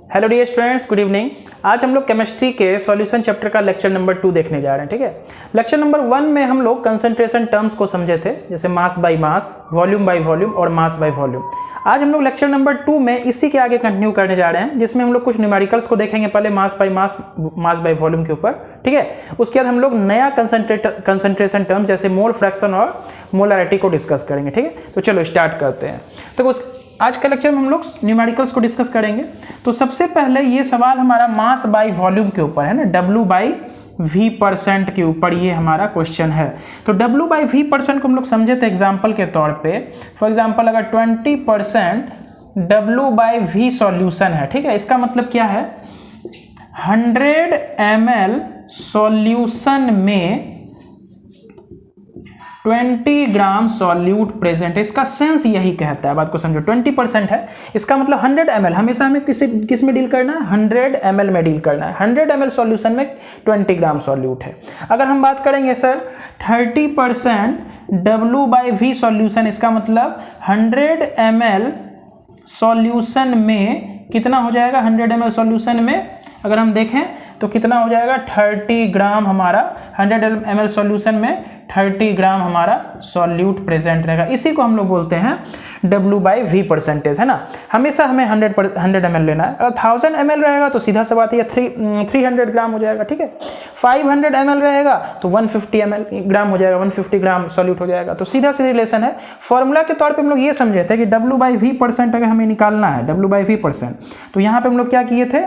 Hello dear students, good evening. आज हम लोग केमिस्ट्री के सॉल्यूशन चैप्टर का लेक्चर नंबर 2 देखने जा रहे हैं। ठीक है, लेक्चर नंबर 1 में हम लोग कंसंट्रेशन टर्म्स को समझे थे, जैसे mass by mass, volume by volume और मास बाय वॉल्यूम। आज हम लोग लेक्चर नंबर 2 में इसी के आगे कंटिन्यू करने जा रहे हैं, जिसमें हम लोग कुछ न्यूमेरिकल्स को देखेंगे, पहले mass by mass, mass by volume के ऊपर। ठीक है, उसके बाद हम लोग नया कंसंट्रेशन टर्म्स जैसे मोल फ्रैक्शन और मोलैरिटी को डिस्कस करेंगे। ठीक है, तो चलो स्टार्ट करते हैं। तो आज के लेक्चर में हम लोग न्यूमेरिकल्स को डिस्कस करेंगे। तो सबसे पहले ये सवाल हमारा मास बाय वॉल्यूम के ऊपर है ना, W/V% के ऊपर ये हमारा क्वेश्चन है। तो W/V% को हम लोग समझे थे एग्जांपल के तौर पे। फॉर एग्जांपल अगर 20% W/V सॉल्यूशन है, ठीक है, इसका मतलब क्या है, 100 ml सॉल्यूशन में 20 ग्राम सॉल्यूट प्रेजेंट है। इसका सेंस यही कहता है, बात को समझो। 20% है, इसका मतलब 100 ml, हमेशा हमें किस में डील करना है, 100 ml में डील करना है। 100 ml सॉल्यूशन में 20 ग्राम सॉल्यूट है। अगर हम बात करेंगे सर 30% W/V सॉल्यूशन, इसका मतलब 100 ml सॉल्यूशन में कितना हो जाएगा, 100 ml सॉल्यूशन में अगर हम देखें तो कितना हो जाएगा, 30 ग्राम हमारा 100 ml सॉल्यूशन में 30 ग्राम हमारा सॉल्यूट प्रेजेंट रहेगा। इसी को हम लोग बोलते हैं W/V परसेंटेज, है ना। हमेशा हमें 100 ml लेना है। अगर 1000 ml रहेगा तो सीधा सा बात है 300 ग्राम हो जाएगा। ठीक है, 500 ml रहेगा तो 150 ml ग्राम हो जाएगा, 150 ग्राम सॉल्यूट हो जाएगा। तो सीधा सी रिलेशन है। फॉर्मूला के तौर पे हम लोग ये समझे थे कि W/V% अगर हमें निकालना है, W/V%, तो यहाँ पे हम लोग क्या किए थे,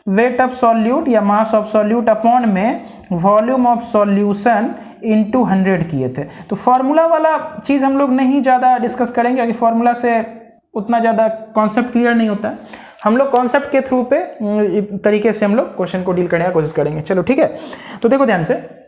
वेट ऑफ सॉल्यूट या मास ऑफ सॉल्यूट अपॉन में वॉल्यूम ऑफ सॉल्यूशन इनटू 100 किए थे। तो फॉर्मूला वाला चीज़ हम लोग नहीं ज़्यादा डिस्कस करेंगे, क्योंकि फॉर्मूला से उतना ज़्यादा कॉन्सेप्ट क्लियर नहीं होता है। हम लोग कॉन्सेप्ट के थ्रू पे तरीके से हम लोग क्वेश्चन को डील करने का कोशिश करेंगे। चलो ठीक है, तो देखो ध्यान से,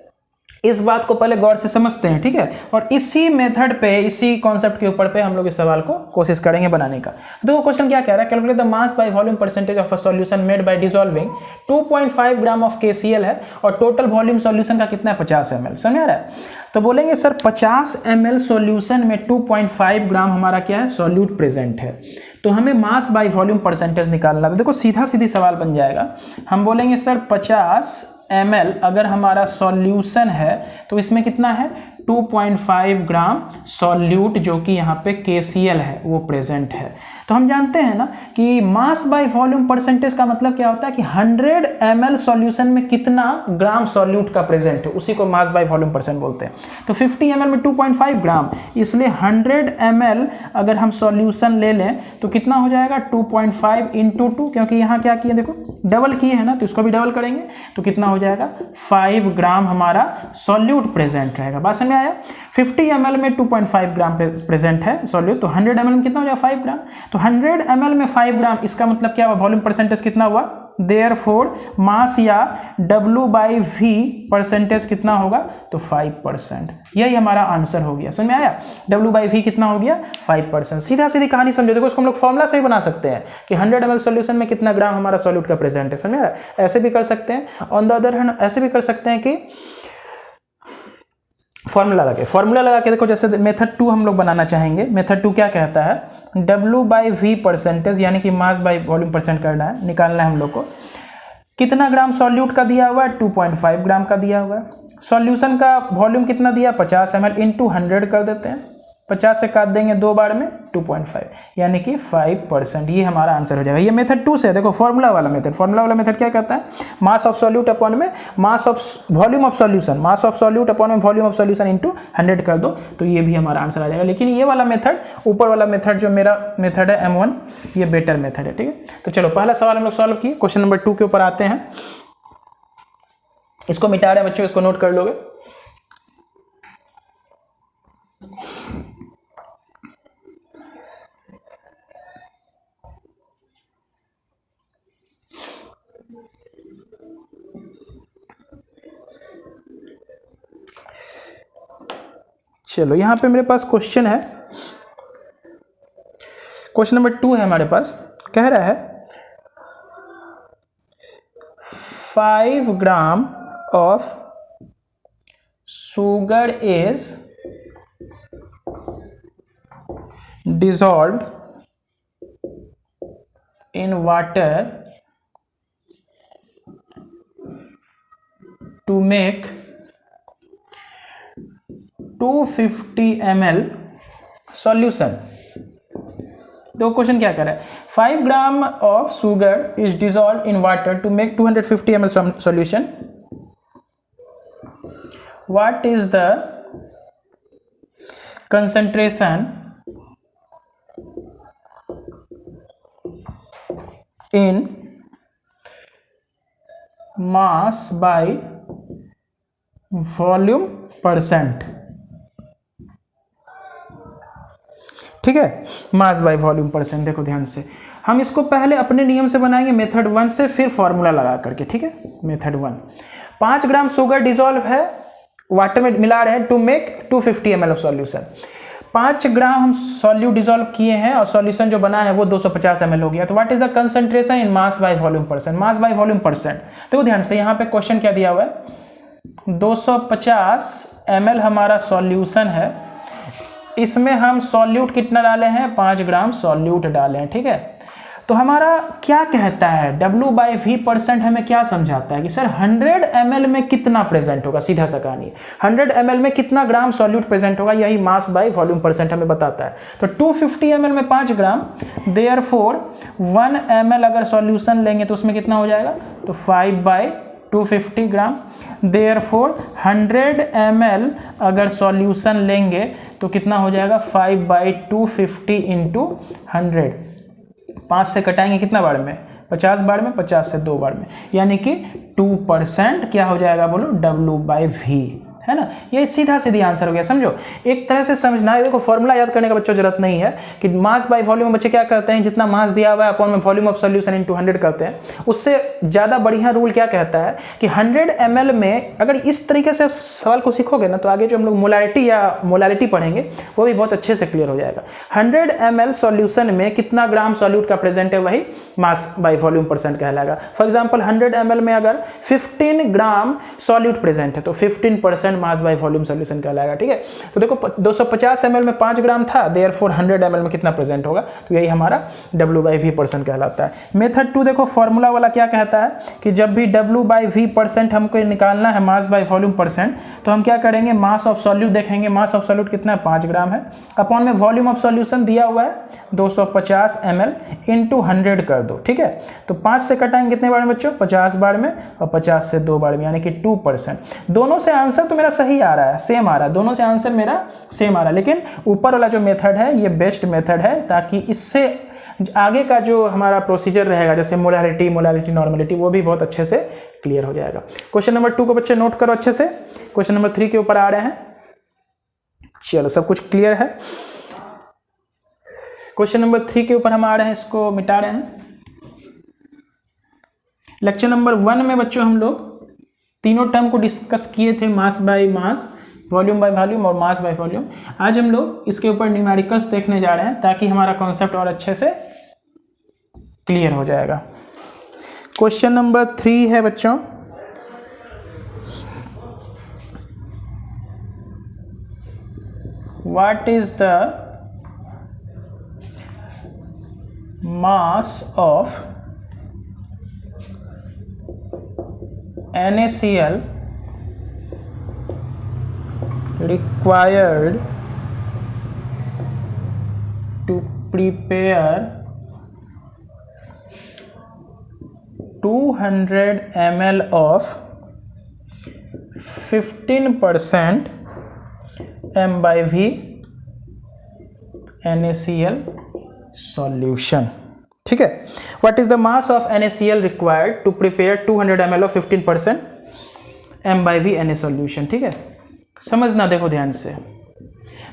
इस बात को पहले गौर से समझते हैं। ठीक है, और इसी मेथड पे, इसी कॉन्सेप्ट के ऊपर पे हम लोग इस सवाल को कोशिश करेंगे बनाने का। देखो क्वेश्चन क्या कह रहा है, calculate the mass by volume percentage of a solution made by dissolving 2.5 gram of KCl है, और टोटल वॉल्यूम सॉल्यूशन का कितना है, 50 ml। समझ आ रहा है। तो बोलेंगे सर 50 ml सॉल्यूशन में 2.5 ग्राम हमारा क्या है, सॉल्यूट प्रेजेंट है। तो हमें मास बाय वॉल्यूम परसेंटेज निकालना। तो देखो सीधा सीधी सवाल बन जाएगा। हम बोलेंगे सर 50 ml अगर हमारा सॉल्यूशन है तो इसमें कितना है, 2.5 ग्राम सॉल्यूट, जो कि यहाँ पे KCl है, वो प्रेजेंट है। तो हम जानते हैं ना कि मास बाय वॉल्यूम परसेंटेज का मतलब क्या होता है कि 100 ml सॉल्यूशन में कितना ग्राम सॉल्यूट का प्रेजेंट है, उसी को मास बाय वॉल्यूम परसेंट बोलते हैं। तो 50 ml में 2.5 ग्राम, इसलिए 100 ml अगर हम सॉल्यूशन ले लें तो कितना हो जाएगा, 2.5 इंटू 2, क्योंकि यहाँ क्या किए, देखो डबल किए है ना, तो इसको भी डबल करेंगे तो कितना हो जाएगा, 5 ग्राम हमारा सॉल्यूट प्रेजेंट रहेगा। बात समझ आया। 50 ml में 2.5 ग्राम प्रेजेंट है सॉल्यूट, तो 100 ml में कितना हो जाएगा, 5 ग्राम। तो 100 ml में 5 ग्राम, इसका मतलब क्या हुआ, वॉल्यूम परसेंटेज कितना हुआ, देयरफॉर मास या W/V परसेंटेज कितना होगा, तो 5%। यही हमारा आंसर हो गया। समझ में आया, W/V कितना हो गया, 5%। सीधा सीधी कहानी समझो। देखो इसको हम लोग फॉर्मूला से ही बना सकते हैं कि 100 ml सॉल्यूशन में कितना ग्राम हमारा सॉल्यूट का प्रेजेंट है। समझ में आया। ऐसे भी कर सकते हैं, ऑन द अदर हैंड ऐसे भी कर सकते हैं कि फॉर्मूला लगा के देखो, जैसे मेथड 2 हम लोग बनाना चाहेंगे। मेथड 2 क्या कहता है, W/V परसेंटेज यानी कि मास बाय वॉल्यूम परसेंट करना है, निकालना है हम लोग को। कितना ग्राम सॉल्यूट का दिया हुआ है, 2.5 ग्राम का दिया हुआ है। सॉल्यूशन का वॉल्यूम कितना दिया, 50 ml इंटू 100 कर देते हैं। 50 से काट देंगे 2 बार में, 2.5 यानी कि 5%। ये हमारा आंसर हो जाएगा। ये मेथड 2 से देखो फॉर्मूला वाला मेथड क्या कहता है, मास ऑफ सॉल्यूट अपॉन में mass of volume of solution, mass of solute upon में वॉल्यूम ऑफ सॉल्यूशन इंटू 100 कर दो, तो ये भी हमारा आंसर आ जाएगा। लेकिन ये वाला मेथड, ऊपर वाला मेथड जो मेरा मेथड है M1, ये बेटर मेथड है। ठीक है, तो चलो पहला सवाल हम लोग सॉल्व किए। क्वेश्चन नंबर 2 के ऊपर आते हैं। इसको मिटा रहे हैं बच्चों, इसको नोट कर लोगे। चलो यहां पे मेरे पास क्वेश्चन है, क्वेश्चन नंबर 2 है हमारे पास। कह रहा है 5 gram of sugar is dissolved in water to make 250 ml solution. तो क्वेश्चन क्या कर रहा है, 5 gram of sugar is dissolve in water to make 250 ml solution. What is the concentration in mass by volume percent. ठीक है, मास by volume percent. देखो ध्यान से, हम इसको पहले अपने नियम से बनाएंगे मेथड 1 से, फिर फॉर्मूला लगा करके। ठीक है, मेथड 1, 5 ग्राम शुगर डिजॉल्व है, वाटर में मिला रहे हैं to make 250 ml of solution. 5 gram हम सॉल्यूट डिजॉल्व किए हैं और सॉल्यूशन जो बना है वो 250 ml हो गया। तो what is the concentration in mass by volume percent, mass by volume percent. तो ध्यान से यहाँ पे क्वेश्चन क्या दिया हुआ है, 250 ml हमारा सॉल्यूशन है, इसमें हम सॉल्यूट कितना डाले हैं, 5 ग्राम सॉल्यूट डाले हैं। ठीक है, तो हमारा क्या कहता है W/V परसेंट, हमें क्या समझाता है कि सर 100 ml में कितना प्रेजेंट होगा, सीधा सा कहानी 100 ml में कितना ग्राम सॉल्यूट प्रेजेंट होगा, यही मास बाय वॉल्यूम परसेंट हमें बताता है। तो 250 ml में 5 ग्राम, देयरफॉर 1 ml अगर सॉल्यूशन लेंगे तो उसमें कितना हो जाएगा, तो 5/250 ग्राम। देयरफॉर 100 ml अगर सॉल्यूशन लेंगे तो कितना हो जाएगा, 5/250 इंटू 100। 5 से कटाएंगे कितना बार में, 50 बार में, 50 से 2 बार में, यानी कि 2% क्या हो जाएगा बोलो, W/V, है ना। ये सीधा सीधी आंसर हो गया, समझो। एक तरह से समझना है, देखो फॉर्मूला याद करने का बच्चों जरूरत नहीं है कि मास बाय वॉल्यूम बच्चे क्या करते हैं, जितना मास दिया हुआ है अपॉन में वॉल्यूम ऑफ सॉल्यूशन इनटू 100 करते हैं। उससे ज़्यादा बढ़िया रूल क्या कहता है कि 100 ml में अगर इस तरीके से सवाल को सीखोगे ना, तो आगे जो हम लोग मोलारिटी या मोलारिटी पढ़ेंगे वो भी बहुत अच्छे से क्लियर हो जाएगा। 100 ml सॉल्यूशन में कितना ग्राम सॉल्यूट का प्रेजेंट है, वही मास बाय वॉल्यूम परसेंट कहलाएगा। फॉर एग्जाम्पल 100 ml में अगर 15 ग्राम सॉल्यूट प्रेजेंट है तो 15% मास बाय वॉल्यूम सॉल्यूशन कहलाएगा। ठीक है, तो देखो 250 ml में 5 ग्राम था, देयरफॉर 100 ml में कितना प्रेजेंट होगा, तो यही हमारा W/V परसेंट कहलाता है। मेथड 2 देखो, फॉर्मूला वाला क्या कहता है कि जब भी W/V परसेंट हमको निकालना है, मास बाय वॉल्यूम परसेंट, तो हम क्या करेंगे, मास ऑफ सॉल्यूट देखेंगे, मास ऑफ सॉल्यूट कितना है, 5 ग्राम है, अपॉन में वॉल्यूम ऑफ सॉल्यूशन दिया हुआ है 250 ml इंटू 100 कर दो। ठीक है, तो 5 से कटाएंगे कितने बार में बच्चों, 50 बार में, और 50 से 2 बार में, यानी कि 2%। दोनों से आंसर तो मेरा सही आ रहा है, सेम आ रहा है, दोनों से आंसर मेरा सेम आ रहा है, लेकिन ऊपर वाला जो मेथड है ये बेस्ट मेथड है, ताकि इससे आगे का जो हमारा प्रोसीजर रहेगा, जैसे मोलारिटी, नॉर्मलिटी, वो भी बहुत अच्छे से क्लियर हो जाएगा। क्वेश्चन नंबर 2 को बच्चे नोट करो अच्छे से। क्वेश्चन नंबर 3 के ऊपर आ रहे हैं, चलो सब कुछ क्लियर है। क्वेश्चन नंबर 3 के ऊपर हम आ रहे हैं, इसको मिटा रहे हैं। लेक्चर नंबर 1 में बच्चों हम लोग तीनों टर्म को डिस्कस किए थे, mass by mass, volume by volume और मास बाय वॉल्यूम। आज हम लोग इसके ऊपर न्यूमेरिकल्स देखने जा रहे हैं, ताकि हमारा कॉन्सेप्ट और अच्छे से क्लियर हो जाएगा। क्वेश्चन नंबर 3 है बच्चों, what is the mass of NaCl required to prepare 200 ml of 15% M/V NaCl solution। ठीक है, what is the mass of NaCl required to prepare 200 ml of 15% M/V Na solution. ठीक है, समझना, देखो ध्यान से,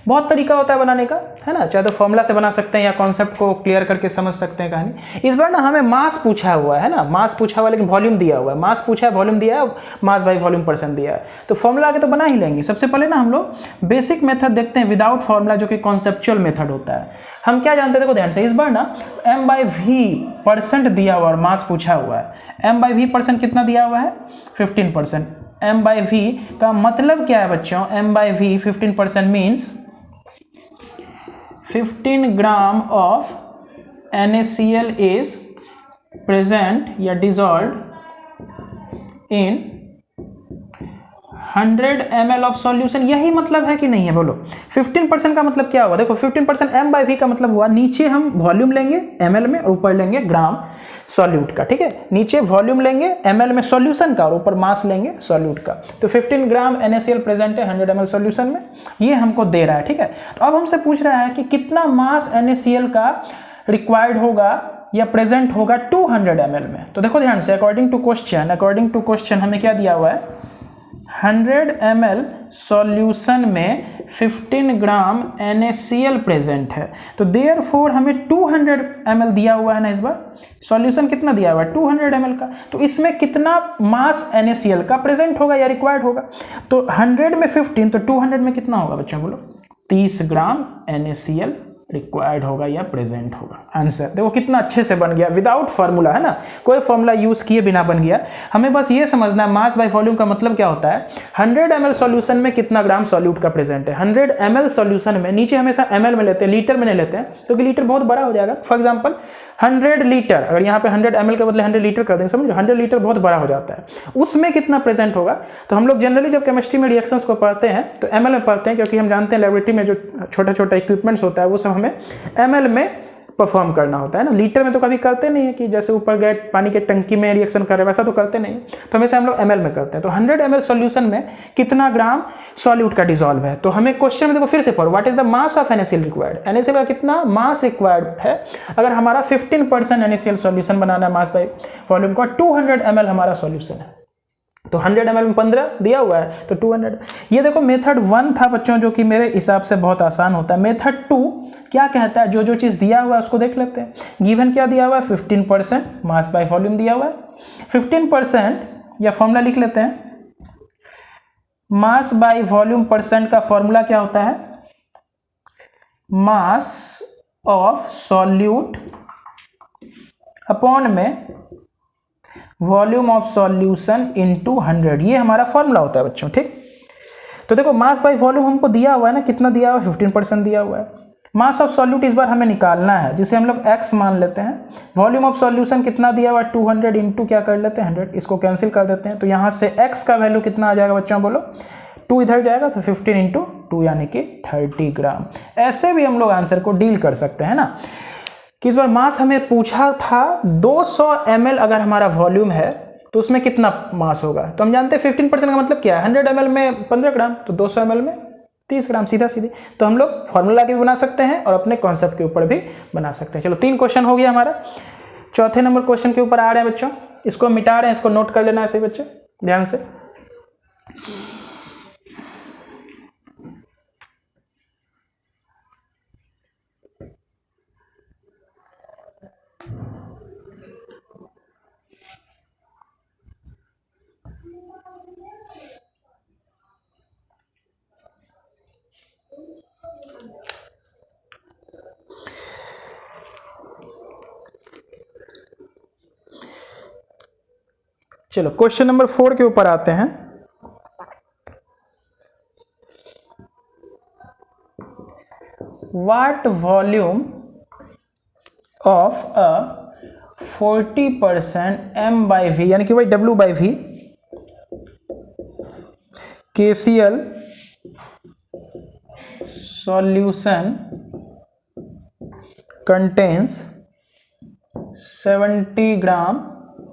बहुत तरीका होता है बनाने का, है ना। चाहे तो फॉर्मूला से बना सकते हैं या कॉन्सेप्ट को क्लियर करके समझ सकते हैं कहानी। इस बार ना हमें मास पूछा हुआ है ना, मास पूछा हुआ है लेकिन वॉल्यूम दिया हुआ है, मास पूछा है, वॉल्यूम दिया है, मास बाय वॉल्यूम परसेंट दिया है, तो फॉर्मूला आगे तो बना ही लेंगे। सबसे पहले ना हम लोग बेसिक मेथड देखते हैं विदाउट फॉर्मूला, जो कि कॉन्सेप्चुअल मेथड होता है। हम क्या जानते हैं, देखो ध्यान से, इस बार ना M/V परसेंट दिया हुआ और मास पूछा हुआ है। M/V परसेंट कितना दिया हुआ है, 15%। M/V का मतलब क्या है बच्चों, M/V 15% means 15 gram of NaCl is present या dissolved in 100 ml of solution, यही मतलब है कि नहीं है बोलो। 15% का मतलब क्या हुआ, देखो 15% m/v का मतलब हुआ नीचे हम वॉल्यूम लेंगे ml में और ऊपर लेंगे ग्राम सॉल्यूट का, ठीक है। नीचे वॉल्यूम लेंगे ml में सॉल्यूशन का और ऊपर मास लेंगे सॉल्यूट का। तो 15 ग्राम NaCl प्रेजेंट है 100 ml सॉल्यूशन में, ये हमको दे रहा है, ठीक है। तो अब हमसे पूछ रहा है कि कितना मास NaCl का रिक्वायर्ड होगा या प्रेजेंट होगा 200 ml में। तो देखो ध्यान से, अकॉर्डिंग टू क्वेश्चन हमें क्या दिया हुआ है, 100 ml सॉल्यूशन में 15 ग्राम NaCl प्रेजेंट है। तो देयरफॉर हमें 200 ml दिया हुआ है ना, इस बार सॉल्यूशन कितना दिया हुआ है 200 ml का। तो इसमें कितना मास NaCl का प्रेजेंट होगा या रिक्वायर्ड होगा, तो 100 में 15 तो 200 में कितना होगा बच्चों बोलो, 30 ग्राम NaCl रिक्वायर्ड होगा या प्रेजेंट होगा। आंसर देखो कितना अच्छे से बन गया, विदाउट फार्मूला, है ना, कोई फार्मूला यूज किए बिना बन गया। हमें बस ये समझना है मास बाय वॉल्यूम का मतलब क्या होता है, 100 ml सॉल्यूशन में कितना ग्राम सॉल्यूट का प्रेजेंट है। 100 ml सॉल्यूशन में, नीचे हमेशा ml में लेते हैं, लीटर में नहीं लेते हैं क्योंकि लीटर बहुत बड़ा हो जाएगा। फॉर एग्जाम्पल 100 लीटर, अगर यहाँ पे 100 ml के बदले 100 लीटर कर दें, समझो 100 लीटर बहुत बड़ा हो जाता है, उसमें कितना प्रेजेंट होगा। तो हम लोग जनरली जब केमिस्ट्री में रिएक्शंस को पढ़ते हैं तो ml में पढ़ते हैं, क्योंकि हम जानते हैं लेबोरेटरी में जो छोटा छोटा इक्विपमेंट्स होता है वो सब हमें ml में परफॉर्म करना होता है ना। लीटर में तो कभी करते नहीं है कि जैसे ऊपर गए पानी के टंकी में रिएक्शन कर रहे, वैसा तो करते नहीं, तो हमेशा हम लोग ml में करते हैं। तो 100 ml सॉल्यूशन में कितना ग्राम सॉल्यूट का डिसॉल्व है। तो हमें क्वेश्चन में देखो फिर से पढ़ो, what is the mass of NaCl required, NaCl का कितना मास रिक्वायर्ड है। अगर हमारा 15% NaCl सॉल्यूशन बनाना है मास बाय वॉल्यूम का, 200 ml हमारा सॉल्यूशन है, तो 100 ml में 15 दिया हुआ है तो 200। ये देखो मेथड 1 था बच्चों, जो कि मेरे हिसाब से बहुत आसान होता है। मेथड 2 क्या कहता है, जो जो चीज़ दिया हुआ है उसको देख लेते हैं। गिवन क्या दिया हुआ है, 15% मास बाय वॉल्यूम दिया हुआ है। 15% या फॉर्मूला लिख लेते हैं, मास बाय वॉल्यूम परसेंट का फॉर्मूला क्या होता है, मास ऑफ सॉल्यूट अपॉन में वॉल्यूम ऑफ सॉल्यूशन इनटू 100, ये हमारा फॉर्मूला होता है बच्चों, ठीक। तो देखो मास बाय वॉल्यूम हमको दिया हुआ है ना, कितना दिया हुआ है, 15% दिया हुआ है। मास ऑफ सॉल्यूट इस बार हमें निकालना है, जिसे हम लोग x मान लेते हैं। वॉल्यूम ऑफ सॉल्यूशन कितना दिया हुआ है, 200 इंटू क्या कर लेते हैं 100, इसको कैंसिल कर देते हैं। तो यहाँ से x का वैल्यू कितना आ जाएगा बच्चों बोलो, 2 इधर जाएगा तो 15 इंटू 2 यानी कि 30 ग्राम। ऐसे भी हम लोग आंसर को डील कर सकते हैं ना, कि इस बार मास हमें पूछा था 200 ml अगर हमारा वॉल्यूम है तो उसमें कितना मास होगा। तो हम जानते हैं 15% का मतलब क्या है, 100 ml में 15 ग्राम, तो 200 ml में 30 ग्राम, सीधा सीधे। तो हम लोग फॉर्मूला के भी बना सकते हैं और अपने कॉन्सेप्ट के ऊपर भी बना सकते हैं। चलो 3 क्वेश्चन हो गया हमारा। चौथे नंबर क्वेश्चन के ऊपर आ रहे हैं बच्चों, इसको मिटा रहे हैं, इसको नोट कर लेना है सही बच्चे ध्यान से। चलो क्वेश्चन नंबर 4 के ऊपर आते हैं। What volume of a 40% m/v यानी कि भाई w/v KCl solution contains 70 gram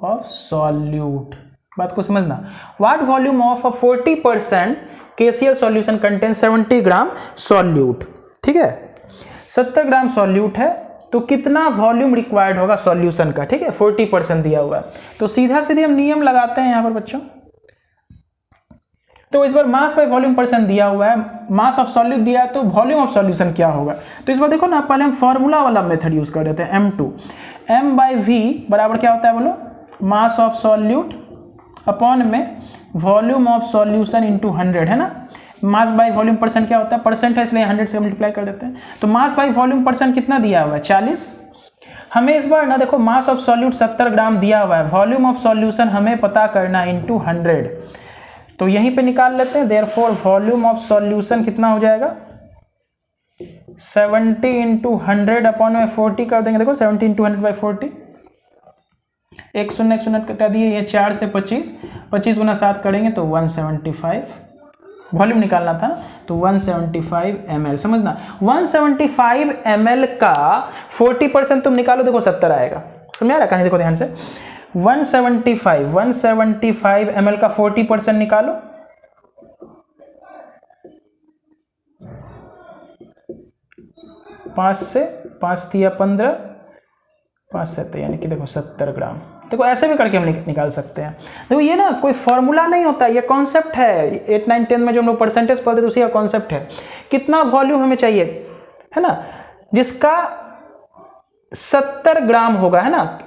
of solute. बात को समझना, what volume of a 40% KCl solution contains 70 gram solute, ठीक है। 70 ग्राम सॉल्यूट है तो कितना वॉल्यूम रिक्वायर्ड होगा सॉल्यूशन का, ठीक है। 40% दिया हुआ है तो सीधा सीधे हम नियम लगाते हैं यहां पर बच्चों। तो इस बार मास बाय वॉल्यूम परसेंट दिया हुआ है, मास ऑफ सॉल्यूट दिया है तो वॉल्यूम ऑफ सॉल्यूशन क्या होगा। तो इस बार देखो ना, पहले हम फॉर्मूला वाला मेथड यूज कर देते हैं, M2 m/v बराबर क्या होता है बोलो, मास ऑफ सॉल्यूट अपॉन में वॉल्यूम ऑफ सॉल्यूशन इनटू 100, है ना। मास बाय वॉल्यूम परसेंट क्या होता है, परसेंट है इसलिए 100 से मल्टीप्लाई कर देते हैं। तो मास बाय वॉल्यूम परसेंट कितना दिया हुआ है 40। हमें इस बार ना देखो मास ऑफ सॉल्यूट 70 ग्राम दिया हुआ है, वॉल्यूम ऑफ सॉल्यूशन हमें पता करना इनटू 100, तो यहीं पे निकाल लेते हैं। देयरफॉर वॉल्यूम ऑफ सॉल्यूशन कितना हो जाएगा 70 इंटू 100 अपॉन में 40 कर देंगे। देखो 70 इंटू 100/40, एक शून्य कटा दिए, ये 4 से 25 गुना 7 करेंगे तो 175 वॉल्यूम निकालना था, तो 175 ml समझना। 175 ml का 40% तुम निकालो, देखो 70 आएगा। समझ आ रहा कहानी? देखो ध्यान से, 175 ml का 40% निकालो, 5 से 5 दिया 15, 5 7 यानी कि देखो 70 ग्राम। देखो ऐसे भी करके हम निकाल सकते हैं। देखो ये ना कोई फॉर्मूला नहीं होता, ये कॉन्सेप्ट है। 8 9 10 में जो हम लोग परसेंटेज पढ़ते थे उसी का कॉन्सेप्ट है। कितना वॉल्यूम हमें चाहिए, है ना, जिसका 70 ग्राम होगा, है ना,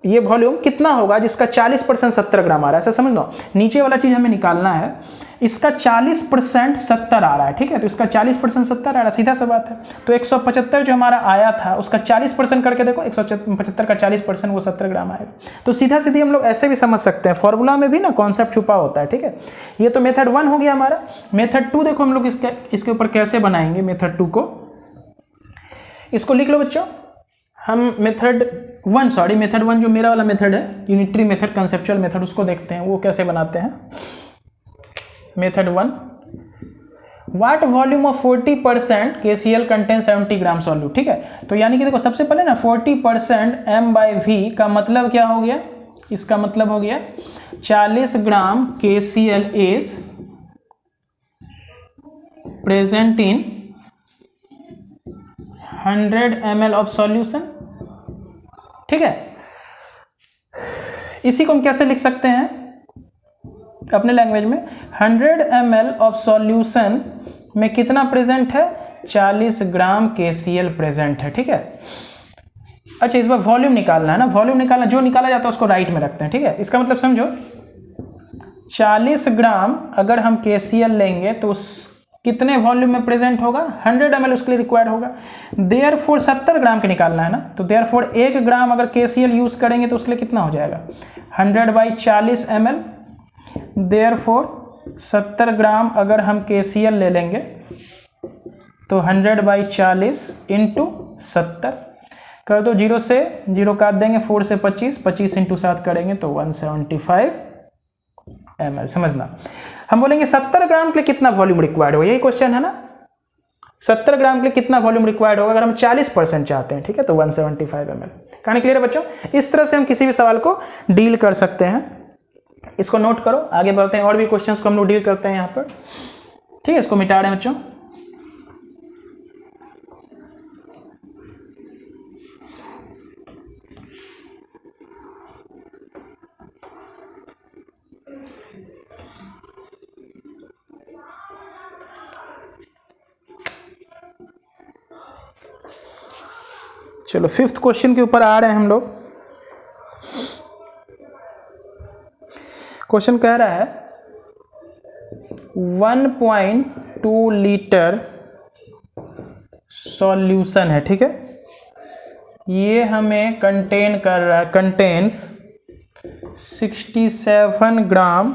ये वॉल्यूम कितना होगा जिसका 40% 70 ग्राम आ रहा है। ऐसा समझ लो, नीचे वाला चीज हमें निकालना है, इसका 40% 70 आ रहा है, ठीक है, तो इसका 40% 70 आ रहा है, सीधा सा बात है। तो 175 जो हमारा आया था उसका 40% करके देखो, 175 का 40% वो 70 ग्राम आएगा। तो सीधा सीधी हम लोग ऐसे भी समझ सकते हैं, फॉर्मूला में भी ना कॉन्सेप्ट छुपा होता है, ठीक है। ये तो मेथड 1 हो गया हमारा। मेथड 2 देखो हम लोग इसके ऊपर कैसे बनाएंगे। मेथड 2 को इसको लिख लो बच्चों। हम मेथड 1 जो मेरा वाला मेथड है, यूनिटरी मेथड, कंसेप्चुअल मेथड, उसको देखते हैं वो कैसे बनाते हैं। Method 1, what volume of 40% KCl contain 70 gram solute, ठीक है। तो यानी कि देखो सबसे पहले ना 40% m/v का मतलब क्या हो गया, इसका मतलब हो गया 40 ग्राम KCl is present in 100 ml of solution, ठीक है। इसी को हम कैसे लिख सकते हैं अपने लैंग्वेज में, 100 ml ऑफ सॉल्यूशन में कितना प्रेजेंट है, 40 ग्राम KCl प्रेजेंट है, ठीक है। अच्छा, इस बार वॉल्यूम निकालना है ना, वॉल्यूम निकालना, जो निकाला जाता है उसको राइट में रखते हैं, ठीक है। इसका मतलब समझो, 40 ग्राम अगर हम KCl लेंगे तो कितने वॉल्यूम में प्रेजेंट होगा, 100 ml उसके लिए रिक्वायर्ड होगा। देयरफॉर 70 ग्राम के निकालना है ना, तो देयरफॉर 1 ग्राम अगर KCl यूज करेंगे तो उसके लिए कितना हो जाएगा, 100/40 ml। देयरफॉर 70 ग्राम अगर हम KCl ले लेंगे तो 100/40 इंटू 70 कर दो, 0 से 0 काट देंगे, 4 से 25, 25 इंटू 7 करेंगे तो 175 ml। समझना, हम बोलेंगे 70 ग्राम के लिए कितना वॉल्यूम रिक्वायर्ड होगा, यही क्वेश्चन है ना। 70 ग्राम के लिए कितना वॉल्यूम रिक्वायर्ड होगा अगर हम 40% चाहते हैं, ठीक है, तो 175 ml। कहानी क्लियर है बच्चों? इस तरह से हम किसी भी सवाल को डील कर सकते हैं। इसको नोट करो, आगे बढ़ते हैं, और भी क्वेश्चंस को हम लोग डील करते हैं यहाँ पर, ठीक है। इसको मिटा रहे हैं बच्चों। चलो 5th क्वेश्चन के ऊपर आ रहे हैं हम लोग। क्वेश्चन कह रहा है 1.2 लीटर सॉल्यूशन है, ठीक है। ये हमें कंटेन कर रहा है, contains 67 gram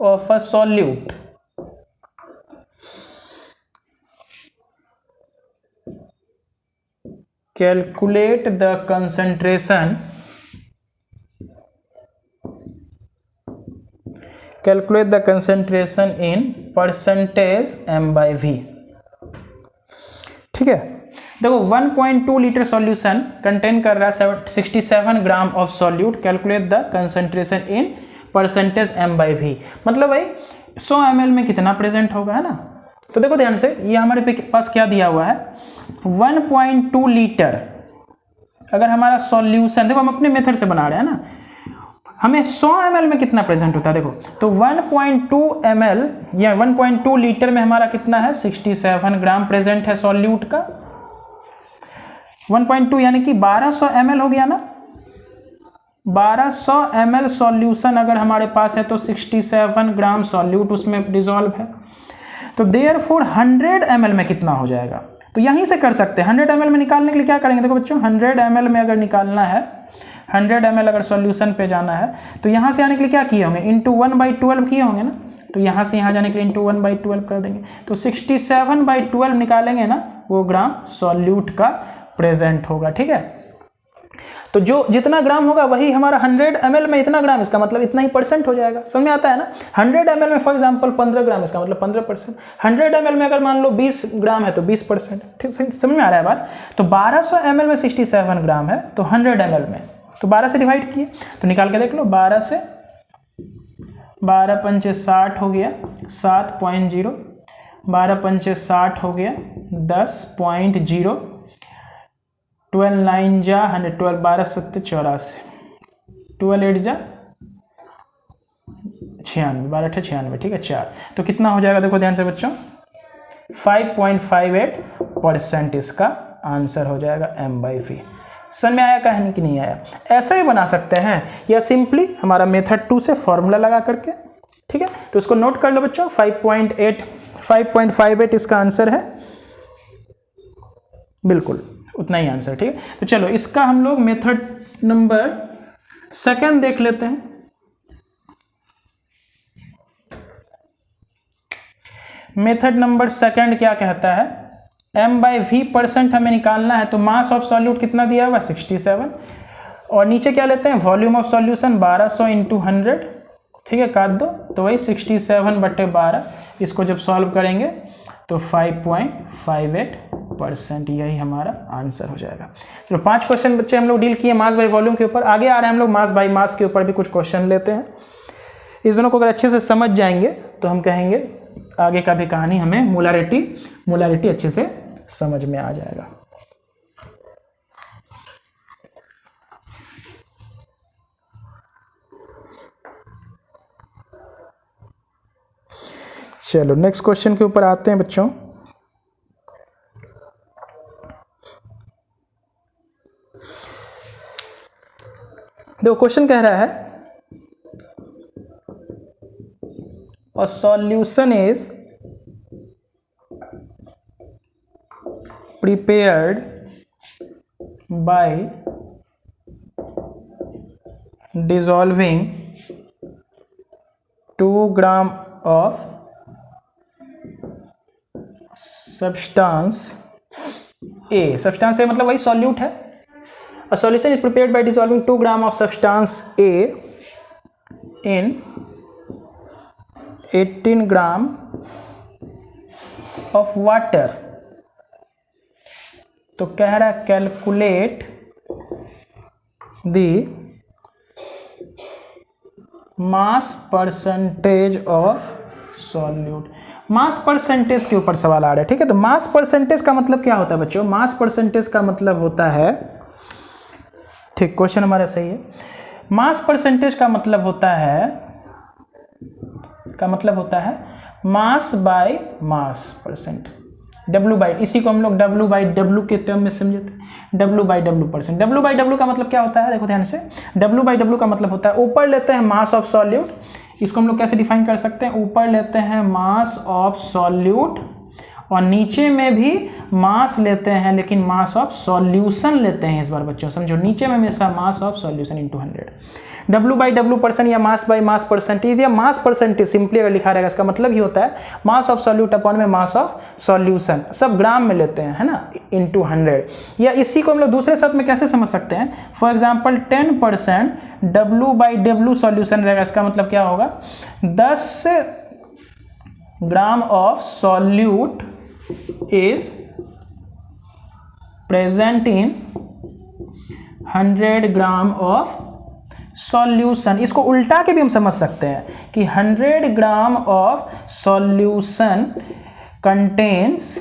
of a solute. Calculate the concentration in percentage m/v, ठीक है। देखो 1.2 लीटर सॉल्यूशन कंटेन कर रहा है 67 gram of solute. Calculate the concentration in percentage m/v, मतलब भाई 100 ml में कितना प्रेजेंट होगा, है ना। तो देखो ध्यान से, ये हमारे पास क्या दिया हुआ है, 1.2 लीटर अगर हमारा सॉल्यूशन, देखो हम अपने मेथड से बना रहे हैं ना, हमें 100 ml में कितना प्रेजेंट होता है, देखो तो 1.2 ml या 1.2 लीटर में हमारा कितना है, 67 ग्राम प्रेजेंट है सॉल्यूट का। 1.2 यानी कि 1200 ml हो गया ना। 1200 ml सॉल्यूशन अगर हमारे पास है तो 67 ग्राम सॉल्यूट उसमें डिजॉल्व है। तो देयरफॉर 100 ml में कितना हो जाएगा, तो यहीं से कर सकते हैं। 100 ml में निकालने के लिए क्या करेंगे, देखो बच्चों 100 ml में अगर निकालना है, 100 ml अगर सॉल्यूशन पे जाना है तो यहाँ से आने के लिए क्या किए होंगे, इंटू 1/12 किए होंगे ना। तो यहाँ से यहाँ जाने के लिए इंटू 1/12 कर देंगे, तो 67/12 निकालेंगे ना, वो ग्राम सॉल्यूट का प्रेजेंट होगा, ठीक है। तो जो जितना ग्राम होगा वही हमारा 100 ml में इतना ग्राम, इसका मतलब इतना ही परसेंट हो जाएगा। समझ में आता है ना। 100 ml में फॉर एग्जांपल 15 ग्राम, इसका मतलब 15%। 100 ml में अगर मान लो 20 ग्राम है तो 20%। ठीक, समझ में आ रहा है बात। तो 1200 ml में 67 ग्राम है, तो 100 ml में तो 12 से डिवाइड किए तो निकाल के देख लो। 12 से 12 पंचे 60 हो गया 7.0, 12 पंचे 60 हो गया 10.0, 12 9 जा 112, 12 7 84, 12 8 जा 96, 12 8 96, ठीक है 4। तो कितना हो जाएगा देखो ध्यान से बच्चों, 5.58% इसका आंसर हो जाएगा m/v। समझ में आया कहानी कि नहीं आया। ऐसा ही बना सकते हैं या सिंपली हमारा मेथड 2 से फॉर्मूला लगा करके। ठीक है, तो इसको नोट कर लो बच्चों, 5.58 इसका आंसर है, बिल्कुल उतना ही आंसर। ठीक है, तो चलो इसका हम लोग मेथड नंबर 2 देख लेते हैं। मेथड नंबर 2 क्या कहता है, m/v% हमें निकालना है। तो मास ऑफ सॉल्यूट कितना दिया हुआ 67, और नीचे क्या लेते हैं वॉल्यूम ऑफ सॉल्यूशन 1200 × 100। ठीक है, काट दो तो वही 67/12। इसको जब सॉल्व करेंगे तो 5.58%, यही हमारा आंसर हो जाएगा। चलो 5 क्वेश्चन बच्चे हम लोग डील किए मास बाई वॉल्यूम के ऊपर। आगे आ रहे हैं हम लोग मास बाई मास के ऊपर भी कुछ क्वेश्चन लेते हैं। इस दोनों को अगर अच्छे से समझ जाएंगे तो हम कहेंगे आगे का भी कहानी हमें मोलारिटी अच्छे से समझ में आ जाएगा। चलो नेक्स्ट क्वेश्चन के ऊपर आते हैं बच्चों। देखो क्वेश्चन कह रहा है a solution is prepared by dissolving 2 gram of substance A। substance A मतलब वही solute है। A solution is prepared by dissolving 2 gram of substance A in 18 gram of water। तो कह रहा है calculate the mass percentage of solute. Mass percentage के ऊपर सवाल आ रहा है। ठीक है, तो मास परसेंटेज का मतलब क्या होता है बच्चों, मास परसेंटेज का मतलब होता है, ठीक क्वेश्चन हमारा सही है, मास परसेंटेज का मतलब होता है mass by mass percent, W by, इसी को हम लोग W/W के टर्म में समझते हैं, W/W%। W/W का मतलब क्या होता है, देखो ध्यान से, W/W का मतलब होता है ऊपर लेते हैं मास ऑफ सॉल्यूट, इसको हम लोग कैसे डिफाइन कर सकते हैं, ऊपर लेते हैं मास ऑफ सॉल्यूट और नीचे में भी मास लेते हैं, लेकिन मास ऑफ सॉल्यूशन लेते हैं इस बार बच्चों, समझो नीचे में हमेशा mass of solution into 100। W/W% या मास बाई मास परसेंटेज या मास परसेंटेज सिंपली अगर लिखा रहेगा इसका मतलब ही होता है मास ऑफ सॉल्यूट अपॉन में मास ऑफ सॉल्यूशन, सब ग्राम में लेते हैं, है ना, इंटू 100। या इसी को हम लोग दूसरे शब्द में कैसे समझ सकते हैं, फॉर एग्जाम्पल 10% W/W सॉल्यूशन रहेगा, इसका मतलब क्या होगा 10 gram of solute is present in 100 gram of solution. इसको उल्टा के भी हम समझ सकते हैं कि 100 gram of solution contains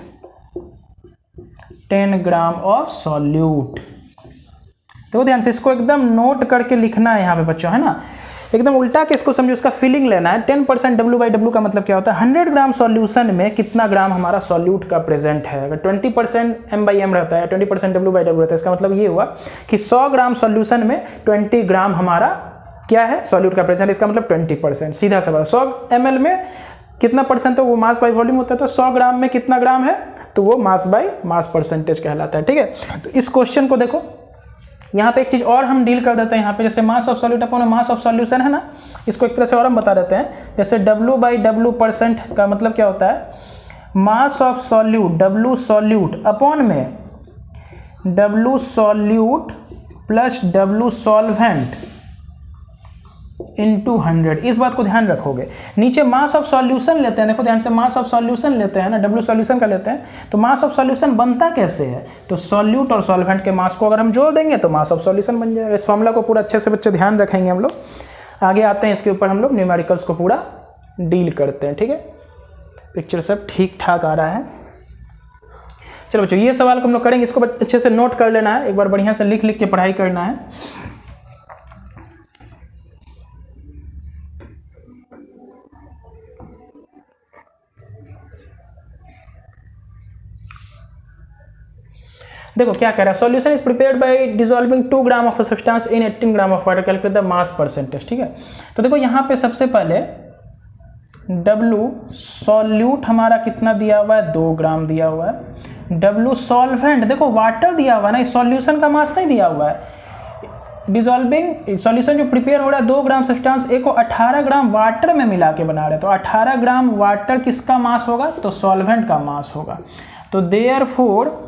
10 gram of solute. तो ध्यान से इसको एकदम नोट करके लिखना है यहाँ पे बच्चों, है ना, एकदम उल्टा के इसको समझो, इसका फीलिंग लेना है। 10% W/W का मतलब क्या होता है, 100 ग्राम सॉल्यूशन में कितना ग्राम हमारा सॉल्यूट का प्रेजेंट है। अगर 20% M/M रहता है, 20% W/W रहता है, इसका मतलब ये हुआ कि 100 ग्राम सॉल्यूशन में 20 ग्राम हमारा क्या है सॉल्यूट का प्रेजेंट, इसका मतलब 20%। सीधा सवाल, 100 ml में कितना परसेंट, तो वो मास बाई वॉल्यूम होता है, तो 100 ग्राम में कितना ग्राम है, तो वो मास बाई मास परसेंटेज कहलाता है। ठीक है, तो इस क्वेश्चन को देखो, यहाँ पे एक चीज और हम डील कर देते हैं, यहाँ पे जैसे mass of solute upon mass of solution है ना, इसको एक तरह से और हम बता देते हैं। जैसे W/W% का मतलब क्या होता है, mass of solute W solute upon में W solute plus W solvent into 100। इस बात को ध्यान रखोगे। नीचे मास ऑफ सॉल्यूशन लेते हैं, देखो ध्यान से, मास ऑफ सॉल्यूशन लेते हैं ना, W सॉल्यूशन का लेते हैं। तो मास ऑफ सॉल्यूशन बनता कैसे है, तो सॉल्यूट और सॉल्वेंट के मास को अगर हम जोड़ देंगे तो मास ऑफ सॉल्यूशन बन जाएगा। इस फॉर्मूला को पूरा अच्छे से बच्चे ध्यान रखेंगे हम लोग। आगे आते हैं, इसके ऊपर हम लोग न्यूमेरिकल्स को पूरा डील करते हैं। ठीक है, पिक्चर सब ठीक ठाक आ रहा है। चलो बच्चों, ये सवाल को हम लोग करेंगे, इसको अच्छे से नोट कर लेना है, एक बार बढ़िया से लिख लिख के पढ़ाई करना है। देखो क्या कह रहा है, solution is prepared by dissolving 2 gram of substance in 18 gram of water, calculate the mass percentage. ठीक है, तो देखो यहाँ पे सबसे पहले W सॉल्यूट हमारा कितना दिया हुआ है, 2 ग्राम दिया हुआ है। W सॉल्वेंट, देखो वाटर दिया हुआ है ना, इस सॉल्यूशन का मास नहीं दिया हुआ है। डिसॉल्विंग सॉल्यूशन जो प्रिपेयर हो रहा है 2 ग्राम सब्सटेंस ए को 18 ग्राम वाटर में मिला के बना रहे, तो 18 ग्राम वाटर किसका मास होगा, तो सॉल्वेंट का मास होगा। तो देयरफॉर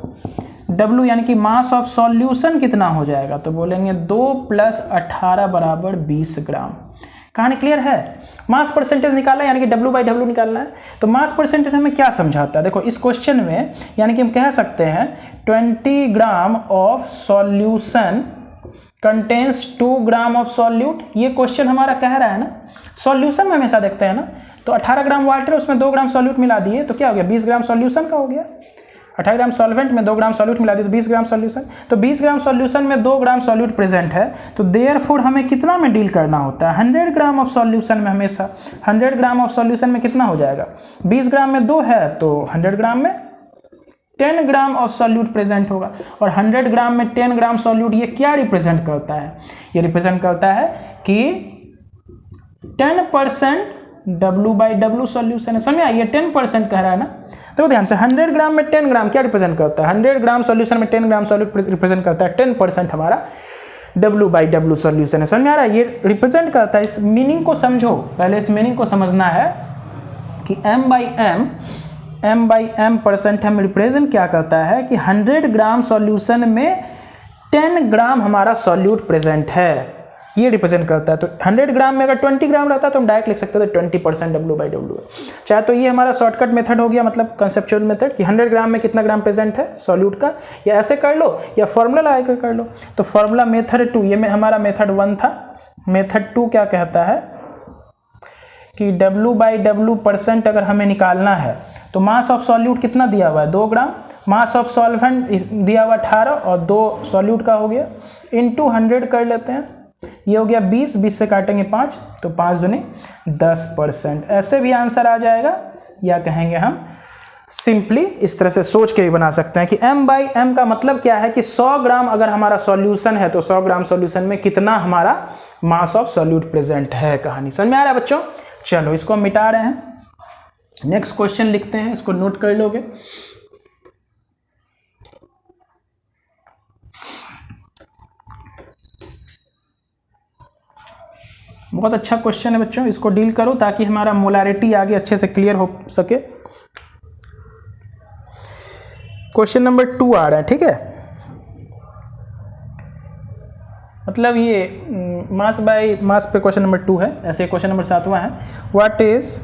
W यानी कि मास ऑफ सॉल्यूशन कितना हो जाएगा, तो बोलेंगे 2 + 18 = 20 ग्राम। कहानी क्लियर है। मास परसेंटेज निकालना है, यानी कि W/W निकालना है। तो मास परसेंटेज हमें क्या समझाता है, देखो इस क्वेश्चन में, यानी कि हम कह सकते हैं 20 gram of solution contains 2 gram of solute. ये क्वेश्चन हमारा कह रहा है ना, सॉल्यूशन में हमेशा देखते हैं ना, तो 18 ग्राम वाटर उसमें 2 ग्राम सॉल्यूट मिला दिए, तो क्या हो गया, 20 ग्राम सॉल्यूशन का हो गया। 18 ग्राम सॉल्वेंट में 2 ग्राम सॉल्यूट मिला दिए तो 20 ग्राम सॉल्यूशन। तो 20 ग्राम सॉल्यूशन में 2 ग्राम सॉल्यूट प्रेजेंट है, तो देयरफॉर हमें कितना में डील करना होता है, 100 ग्राम ऑफ सॉल्यूशन में। हमेशा 100 ग्राम ऑफ सॉल्यूशन में कितना हो जाएगा, 20 ग्राम में 2 है तो 100 ग्राम में 10 ग्राम ऑफ सॉल्यूट प्रेजेंट होगा। और 100 ग्राम में 10 ग्राम सॉल्यूट, ये क्या रिप्रेजेंट करता है, ये रिप्रेजेंट करता है कि 10% W/W सॉल्यूशन है। समझ आइए, 10% कह रहा है ना, तो ध्यान से 100 ग्राम में 10 ग्राम क्या रिप्रेजेंट करता है, 100 ग्राम सॉल्यूशन में 10 ग्राम सॉल्यूट रिप्रेजेंट करता है 10% हमारा W/W सॉल्यूशन है। समझ में आ रहा है, ये रिप्रेजेंट करता है। इस मीनिंग को समझो, पहले इस मीनिंग को समझना है कि M/M परसेंट हम रिप्रेजेंट क्या करता है कि 100 ग्राम सॉल्यूशन में 10 ग्राम हमारा सॉल्यूट प्रेजेंट है, ये रिप्रेजेंट करता है। तो 100 ग्राम में अगर 20 ग्राम रहता तो हम डायरेक्ट लिख सकते थे 20% W/W। चाहे तो ये हमारा शॉर्टकट मेथड हो गया, मतलब कंसेप्चुअल मेथड, कि 100 ग्राम में कितना ग्राम प्रेजेंट है सॉल्यूट का, या ऐसे कर लो या फॉर्मूला लगा कर लो। तो फॉर्मूला मेथड 2, ये में हमारा मेथड 1 था। मेथड 2 क्या कहता है कि W/W परसेंट अगर हमें निकालना है तो मास ऑफ सॉल्यूट कितना दिया हुआ है, 2 ग्राम, मास ऑफ सॉल्वेंट दिया हुआ 18 और 2 सॉल्यूट का हो गया, इंटू 100 कर लेते हैं, ये हो गया 20 से काटेंगे 5 तो 5 दूनी 10%। ऐसे भी आंसर आ जाएगा, या कहेंगे हम सिंपली इस तरह से सोच के भी बना सकते हैं कि M/M का मतलब क्या है कि 100 ग्राम अगर हमारा सॉल्यूशन है तो 100 ग्राम सॉल्यूशन में कितना हमारा मास ऑफ सॉल्यूट प्रेजेंट है। कहानी समझ में आ रहा है बच्चों। चलो इसको हम मिटा रहे हैं, नेक्स्ट क्वेश्चन लिखते हैं, इसको नोट कर लोगे। बहुत अच्छा क्वेश्चन है बच्चों, इसको डील करो ताकि हमारा मोलारिटी आगे अच्छे से क्लियर हो सके। क्वेश्चन नंबर 2 आ रहा है, ठीक है, मतलब ये मास बाय मास पे क्वेश्चन नंबर 2 है। ऐसे क्वेश्चन नंबर 7वां है, what is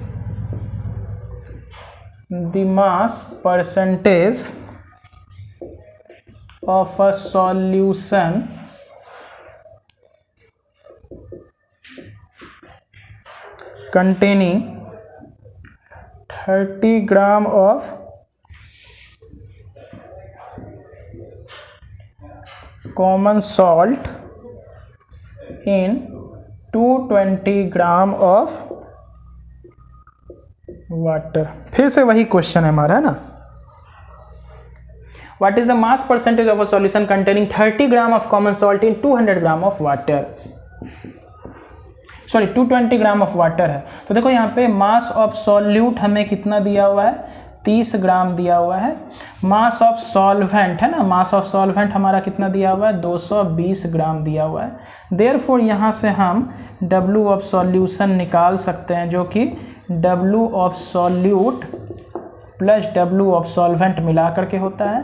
the mass percentage of a solution containing 30 gram of common salt in 220 gram of water। फिर से वही क्वेश्चन है हमारा, है ना, what is the mass percentage of a solution containing 30 gram of common salt in 200 gram of water, sorry 220 gram of water है। तो देखो यहाँ पे मास ऑफ सॉल्यूट हमें कितना दिया हुआ है, 30 ग्राम दिया हुआ है। मास ऑफ सॉल्वेंट है ना, मास ऑफ सॉल्वेंट हमारा कितना दिया हुआ है, 220 ग्राम दिया हुआ है। देयरफॉर यहाँ से हम W ऑफ सॉल्यूशन निकाल सकते हैं, जो कि W of solute plus W of solvent मिला करके होता है।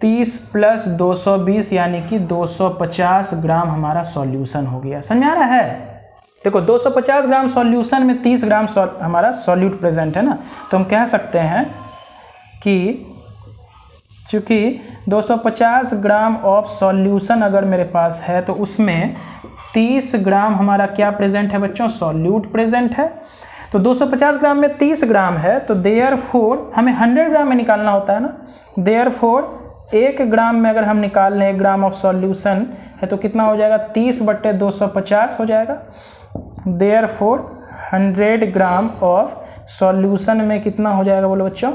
30 प्लस 220 यानी कि 250 ग्राम हमारा सॉल्यूशन हो गया। समझ आ रहा है? देखो 250 ग्राम सॉल्यूशन में 30 ग्राम हमारा सॉल्यूट प्रेजेंट है ना, तो हम कह सकते हैं कि चूँकि 250 ग्राम ऑफ सॉल्यूशन अगर मेरे पास है तो उसमें 30 ग्राम हमारा क्या प्रेजेंट है बच्चों? सॉल्यूट प्रेजेंट है। तो 250 ग्राम में 30 ग्राम है, तो देयरफॉर हमें 100 ग्राम में निकालना होता है ना। देयरफॉर 1 ग्राम में अगर हम निकाल लें 1 ग्राम ऑफ सॉल्यूशन है तो कितना हो जाएगा? 30/250 हो जाएगा। देयरफॉर 100 ग्राम ऑफ सॉल्यूशन में कितना हो जाएगा बोलो बच्चों?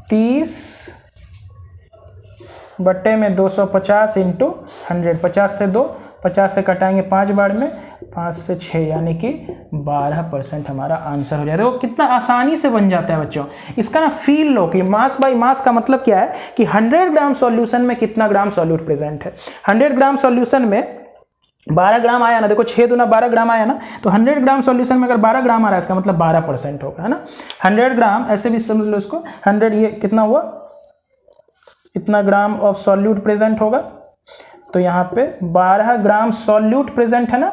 30/250 इंटू 100। 50 से 2, 50 से कटाएंगे 5 बार में, 5 से 6 यानी कि 12% हमारा आंसर हो जाएगा। देखो कितना आसानी से बन जाता है बच्चों। इसका ना फील लो कि मास बाय मास का मतलब क्या है कि 100 ग्राम सॉल्यूशन में कितना ग्राम सॉल्यूट प्रेजेंट है। 100 ग्राम सॉल्यूशन में 12 ग्राम आया ना, देखो 6 दूना 12 ग्राम आया ना, तो 100 ग्राम सॉल्यूशन में अगर 12 ग्राम आ रहा है इसका मतलब 12% होगा, है ना। 100 ग्राम ऐसे भी समझ लो इसको, 100 ये कितना हुआ? इतना ग्राम ऑफ सॉल्यूट प्रेजेंट होगा। तो यहाँ पे 12 ग्राम सॉल्यूट प्रेजेंट है ना,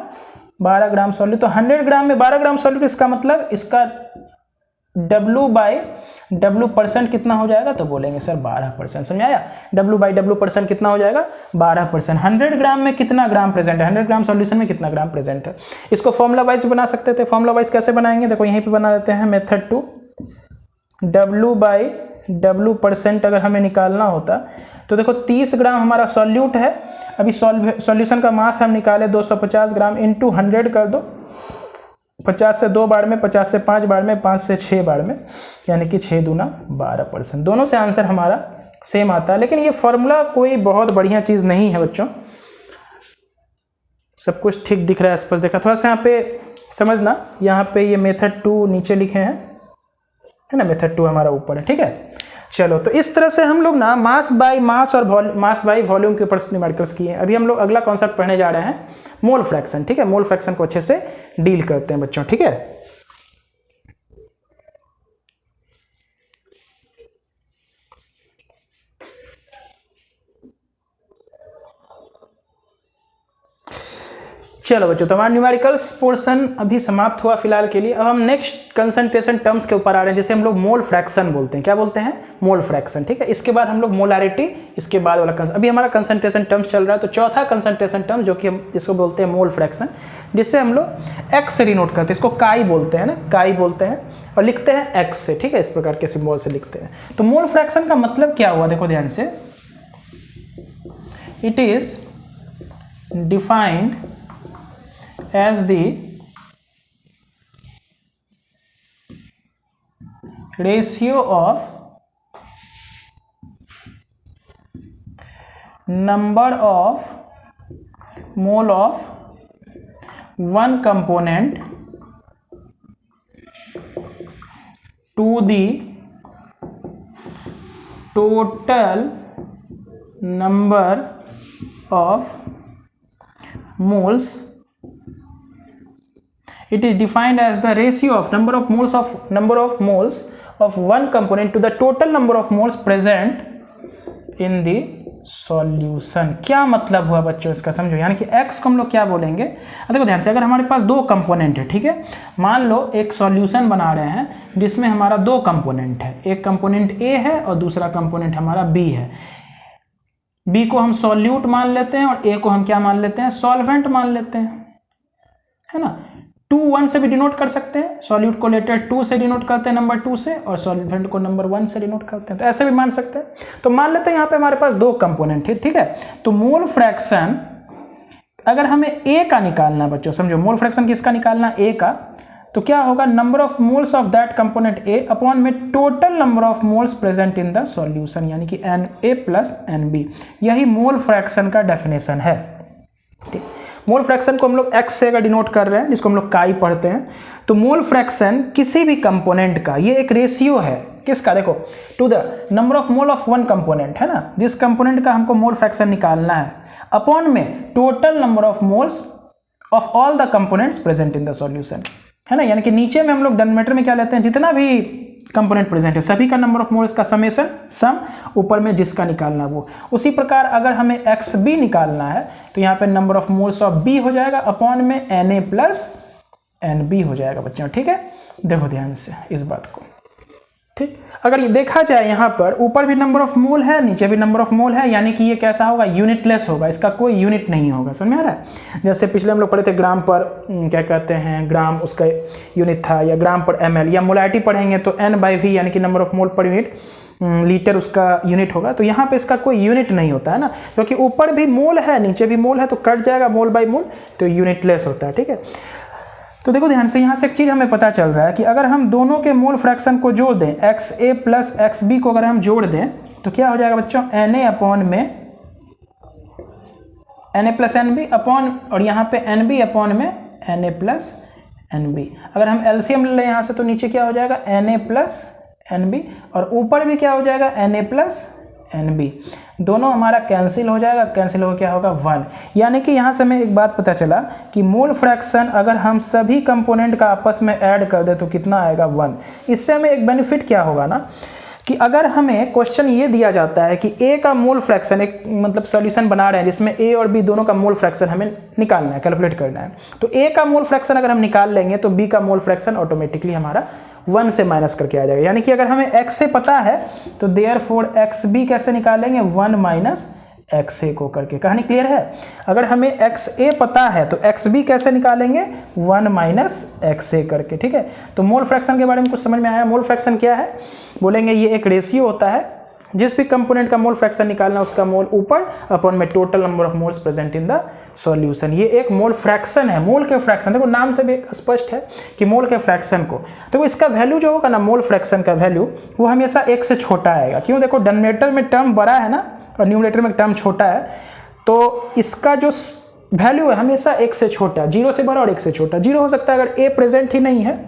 12 ग्राम सॉल्यूट। तो 100 ग्राम में 12 ग्राम सॉल्यूट, इसका मतलब इसका W/W% कितना हो जाएगा? तो बोलेंगे सर 12%। समझ आया? W/W% कितना हो जाएगा? 12%। 100 ग्राम में कितना ग्राम प्रेजेंट है? 100 ग्राम सॉल्यूशन में कितना ग्राम प्रेजेंट है? इसको फॉर्मूला वाइज बना सकते थे। फॉर्मूला वाइज कैसे बनाएंगे? देखो यहीं पे बना लेते हैं मेथड 2। W/W% अगर हमें निकालना होता तो देखो 30 ग्राम हमारा सॉल्यूट है। अभी सॉल्यूशन का मास हम निकाले 250 ग्राम इंटू 100 कर दो। 50 से 2 बार में, 50 से 5 बार में, 5 से 6 बार में, यानी कि 6 दूना 12%। दोनों से आंसर हमारा सेम आता है। लेकिन ये फॉर्मूला कोई बहुत बढ़िया चीज़ नहीं है बच्चों। सब कुछ ठीक दिख रहा है स्पष्ट देखा। थोड़ा सा यहाँ पे समझना, यहाँ पे ये मेथड 2 नीचे लिखे हैं, है ना, मेथड 2 हमारा ऊपर है। ठीक है, चलो तो इस तरह से हम लोग ना मास बाय मास और मास बाय वॉल्यूम के ऊपर न्यूमेरिकल्स किए हैं। अभी हम लोग अगला कॉन्सेप्ट पढ़ने जा रहे हैं, मोल फ्रैक्शन। ठीक है, मोल फ्रैक्शन को अच्छे से डील करते हैं बच्चों। ठीक है, चलो बच्चों, तो हमारा न्यूमेरिकल्स पोर्शन अभी समाप्त हुआ फिलहाल के लिए। अब हम नेक्स्ट कंसंट्रेशन टर्म्स के ऊपर आ रहे हैं, जैसे हम लोग मोल फ्रैक्शन बोलते हैं। क्या बोलते हैं? Mole fraction. ठीक है, इसके बाद हम लोग मोलारिटी, इसके बाद वाला अभी हमारा कंसंट्रेशन टर्म्स चल रहा है। तो चौथा कंसंट्रेशन टर्म जो कि हम इसको बोलते हैं मोल फ्रैक्शन, जिससे हम लोग एक्स से डिनोट करते हैं। इसको काई बोलते हैं ना, काई बोलते हैं, और लिखते हैं एक्स से। ठीक है, इस प्रकार के सिंबल से लिखते हैं। तो मोल फ्रैक्शन का मतलब क्या हुआ? देखो ध्यान से, it is defined as the ratio of number of mole of one component to the total number of moles. It is defined as the ratio of number of moles of one component to the total number of moles present in the solution। क्या मतलब हुआ बच्चों इसका? समझो, यानी कि x को हम लोग क्या बोलेंगे? देखो ध्यान से, अगर हमारे पास 2 कंपोनेंट है, ठीक है, मान लो एक सॉल्यूशन बना रहे हैं जिसमें हमारा 2 कंपोनेंट है। एक कंपोनेंट A है और दूसरा कंपोनेंट हमारा B है। B को हम सॉल्यूट मान लेते हैं और A को हम क्या मान लेते हैं? सॉल्वेंट मान लेते हैं, है ना। 2 1 से भी डिनोट कर सकते हैं। सॉल्यूट को लेटर 2 से डिनोट करते हैं, नंबर 2 से, और सॉल्वेंट को नंबर 1 से डिनोट करते हैं। तो ऐसे भी मान सकते हैं। तो मान लेते हैं यहाँ पे हमारे पास 2 कंपोनेंट है। ठीक है, तो मोल फ्रैक्शन अगर हमें ए का निकालना है बच्चों, समझो, मोल फ्रैक्शन किसका निकालना? ए का। तो क्या होगा? Number of moles of that component A upon में total number of moles present in the solution, यानी कि Na प्लस Nb। यही मोल फ्रैक्शन का डेफिनेशन है। ठीक, मोल फ्रैक्शन को हम लोग x से अगर डिनोट कर रहे हैं, जिसको हम लोग काई पढ़ते हैं, तो मोल फ्रैक्शन किसी भी कंपोनेंट का, ये एक रेशियो है किसका? देखो, to the number of mole of one component, है ना, जिस कंपोनेंट का हमको मोल फ्रैक्शन निकालना है, अपॉन में total number of moles of all the components present in the solution, है ना। यानी कि नीचे में हम लोग डिनोमिनेटर में क्या लेते हैं? जितना भी कंपोनेंट प्रेजेंट है, सभी का नंबर ऑफ मोल्स का समेशन सम, ऊपर में जिसका निकालना वो। उसी प्रकार अगर हमें एक्स बी निकालना है तो यहाँ पे number of moles of B हो जाएगा अपॉन में Na प्लस Nb हो जाएगा बच्चों, ठीक है। देखो ध्यान से इस बात को, ठीक। अगर ये देखा जाए यहाँ पर ऊपर भी नंबर ऑफ मोल है, नीचे भी नंबर ऑफ मोल है, यानी कि ये कैसा होगा, यूनिटलेस होगा, इसका कोई यूनिट नहीं होगा। समझ में आ रहा है? जैसे पिछले हम लोग पढ़े थे ग्राम पर क्या कहते हैं, ग्राम उसका यूनिट था, या ग्राम पर ml, या मोलारिटी पढ़ेंगे तो N/V यानी कि number of mole per unit litre उसका यूनिट होगा। तो यहाँ पे इसका कोई यूनिट नहीं होता है ना, क्योंकि ऊपर भी मोल है नीचे भी मोल है, तो कट जाएगा मोल बाई मोल, तो यूनिटलेस होता है, ठीक है। तो देखो ध्यान से, यहाँ से एक चीज़ हमें पता चल रहा है कि अगर हम दोनों के मोल फ्रैक्शन को जोड़ दें, XA प्लस XB को अगर हम जोड़ दें तो क्या हो जाएगा बच्चों, Na अपॉन में Na प्लस NB अपॉन, और यहाँ पे NB अपॉन में Na प्लस NB। अगर हम एलसीएम ले लें यहाँ से तो नीचे क्या हो जाएगा, Na प्लस NB, और ऊपर भी क्या हो जाएगा, Na प्लस NB। दोनों हमारा कैंसिल हो जाएगा, कैंसिल हो क्या होगा 1। यानी कि यहाँ से हमें एक बात पता चला कि मोल फ्रैक्शन अगर हम सभी कंपोनेंट का आपस में ऐड कर दे तो कितना आएगा 1। इससे हमें एक बेनिफिट क्या होगा ना, कि अगर हमें क्वेश्चन ये दिया जाता है कि ए का मोल फ्रैक्शन, एक मतलब सॉल्यूशन बना रहे हैं जिसमें ए और बी दोनों का मोल फ्रैक्शन हमें निकालना है, कैलकुलेट करना है, तो ए का मोल फ्रैक्शन अगर हम निकाल लेंगे तो बी का मोल फ्रैक्शन ऑटोमेटिकली हमारा 1 से माइनस करके आ जाएगा। यानी कि अगर हमें x से पता है तो देयरफॉर एक्स बी कैसे निकालेंगे, 1 माइनस एक्स ए को करके। कहानी क्लियर है? अगर हमें एक्स ए पता है तो एक्स बी कैसे निकालेंगे, 1 माइनस एक्स ए करके, ठीक है। तो मोल फ्रैक्शन के बारे में कुछ समझ में आया? मोल फ्रैक्शन क्या है, बोलेंगे ये एक रेशियो होता है, जिस भी कंपोनेंट का मोल फ्रैक्शन निकालना उसका मोल ऊपर अपॉन में total number of moles present in the solution. ये एक मोल फ्रैक्शन है, मोल के फ्रैक्शन, देखो नाम से भी स्पष्ट है कि मोल के फ्रैक्शन को, तो इसका वैल्यू जो होगा ना, मोल फ्रैक्शन का वैल्यू वो हमेशा 1 से छोटा आएगा। क्यों? देखो डिनोमिनेटर में टर्म बड़ा है ना और न्यूमरेटर में टर्म छोटा है, तो इसका जो वैल्यू है हमेशा 1 से छोटा, 0 से बड़ा और 1 से छोटा। 0 हो सकता है अगर ए प्रेजेंट ही नहीं है,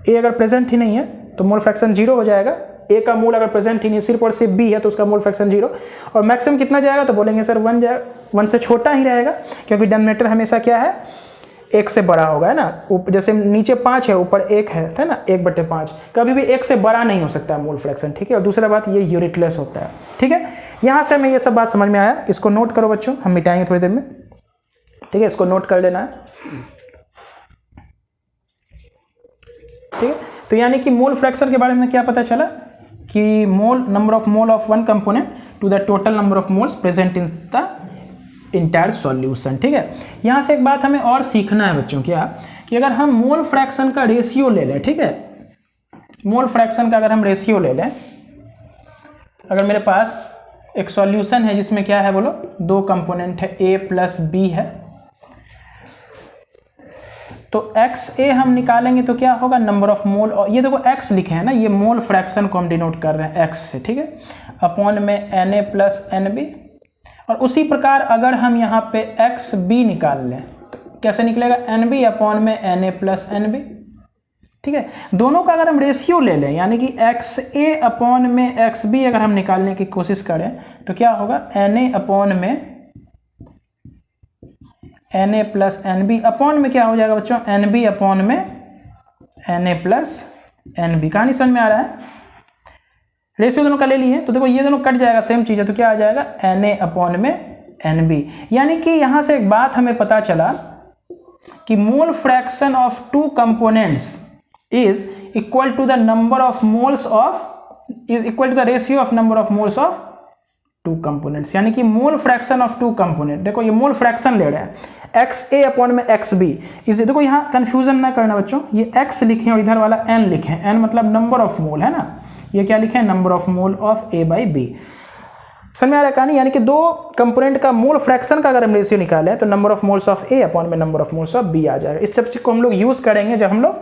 ए अगर प्रेजेंट ही नहीं है तो मोल फ्रैक्शन 0 हो जाएगा। ए का मोल अगर प्रेजेंट ही नहीं, सिर्फ और सिर्फ बी है तो उसका मोल फ्रैक्शन 0। और मैक्सिमम कितना जाएगा तो बोलेंगे सर 1 जाएगा, 1 से छोटा ही रहेगा, क्योंकि डिनोमिनेटर हमेशा क्या है, 1 से बड़ा होगा, है ना। जैसे नीचे 5 है ऊपर 1 है ना, 1/5, कभी भी 1 से बड़ा नहीं हो सकता मोल फ्रैक्शन, ठीक है। और दूसरा बात ये यूनिटलेस होता है, ठीक है। यहाँ से हमें ये सब बात समझ में आया, इसको नोट करो बच्चों, हम मिटाएंगे थोड़ी देर में, ठीक है। इसको नोट कर लेना है, ठीक है। तो यानी कि मोल फ्रैक्शन के बारे में क्या पता चला कि mole, number of mole of one component to the total number of moles present in the entire solution, ठीक है। यहाँ से एक बात हमें और सीखना है बच्चों, क्या कि अगर हम मोल फ्रैक्शन का रेशियो ले लें, ठीक है, मोल फ्रैक्शन का अगर हम रेशियो ले लें, अगर मेरे पास एक सॉल्यूशन है जिसमें क्या है बोलो, 2 कंपोनेंट है, ए प्लस बी है, तो एक्स ए हम निकालेंगे तो क्या होगा, नंबर ऑफ मोल, और ये देखो एक्स लिखे हैं ना, ये मोल फ्रैक्शन को हम डिनोट कर रहे हैं एक्स से, ठीक है, अपॉन में Na प्लस NB। और उसी प्रकार अगर हम यहाँ पे एक्स बी निकाल लें तो कैसे निकलेगा, NB अपॉन में Na प्लस NB, ठीक है। दोनों का अगर हम रेशियो ले लें, यानी कि एक्स ए अपॉन में एक्स बी अगर हम निकालने की कोशिश करें तो क्या होगा, Na अपॉन में Na प्लस NB अपॉन में क्या हो जाएगा बच्चों, NB अपॉन में Na प्लस NB। कहानी समझ में आ रहा है? रेशियो दोनों का ले लिए, तो देखो ये दोनों कट जाएगा, सेम चीज़ है, तो क्या आ जाएगा, Na अपॉन में NB। यानी कि यहाँ से एक बात हमें पता चला कि mole fraction of 2 components is equal to the number of moles of, is equal to the ratio of number of moles of 2 components. यानी कि मोल फ्रैक्शन ऑफ 2 कंपोनेंट, देखो ये मोल फ्रैक्शन ले रहे हैं, एक्स ए अपॉन में x B, इसे देखो यहाँ कंफ्यूजन ना करना बच्चों, ये एक्स लिखें और इधर वाला एन लिखें, एन मतलब नंबर ऑफ मोल, है ना, ये क्या लिखें, number of mole of A by B. समझ में आ रहा है कहानी? यानी कि 2 कंपोनेंट का मोल फ्रैक्शन का अगर हम रेशियो निकालें तो number of moles of A upon में number of moles of B आ जाएगा। इस सब चीज को हम लोग यूज करेंगे जब हम लोग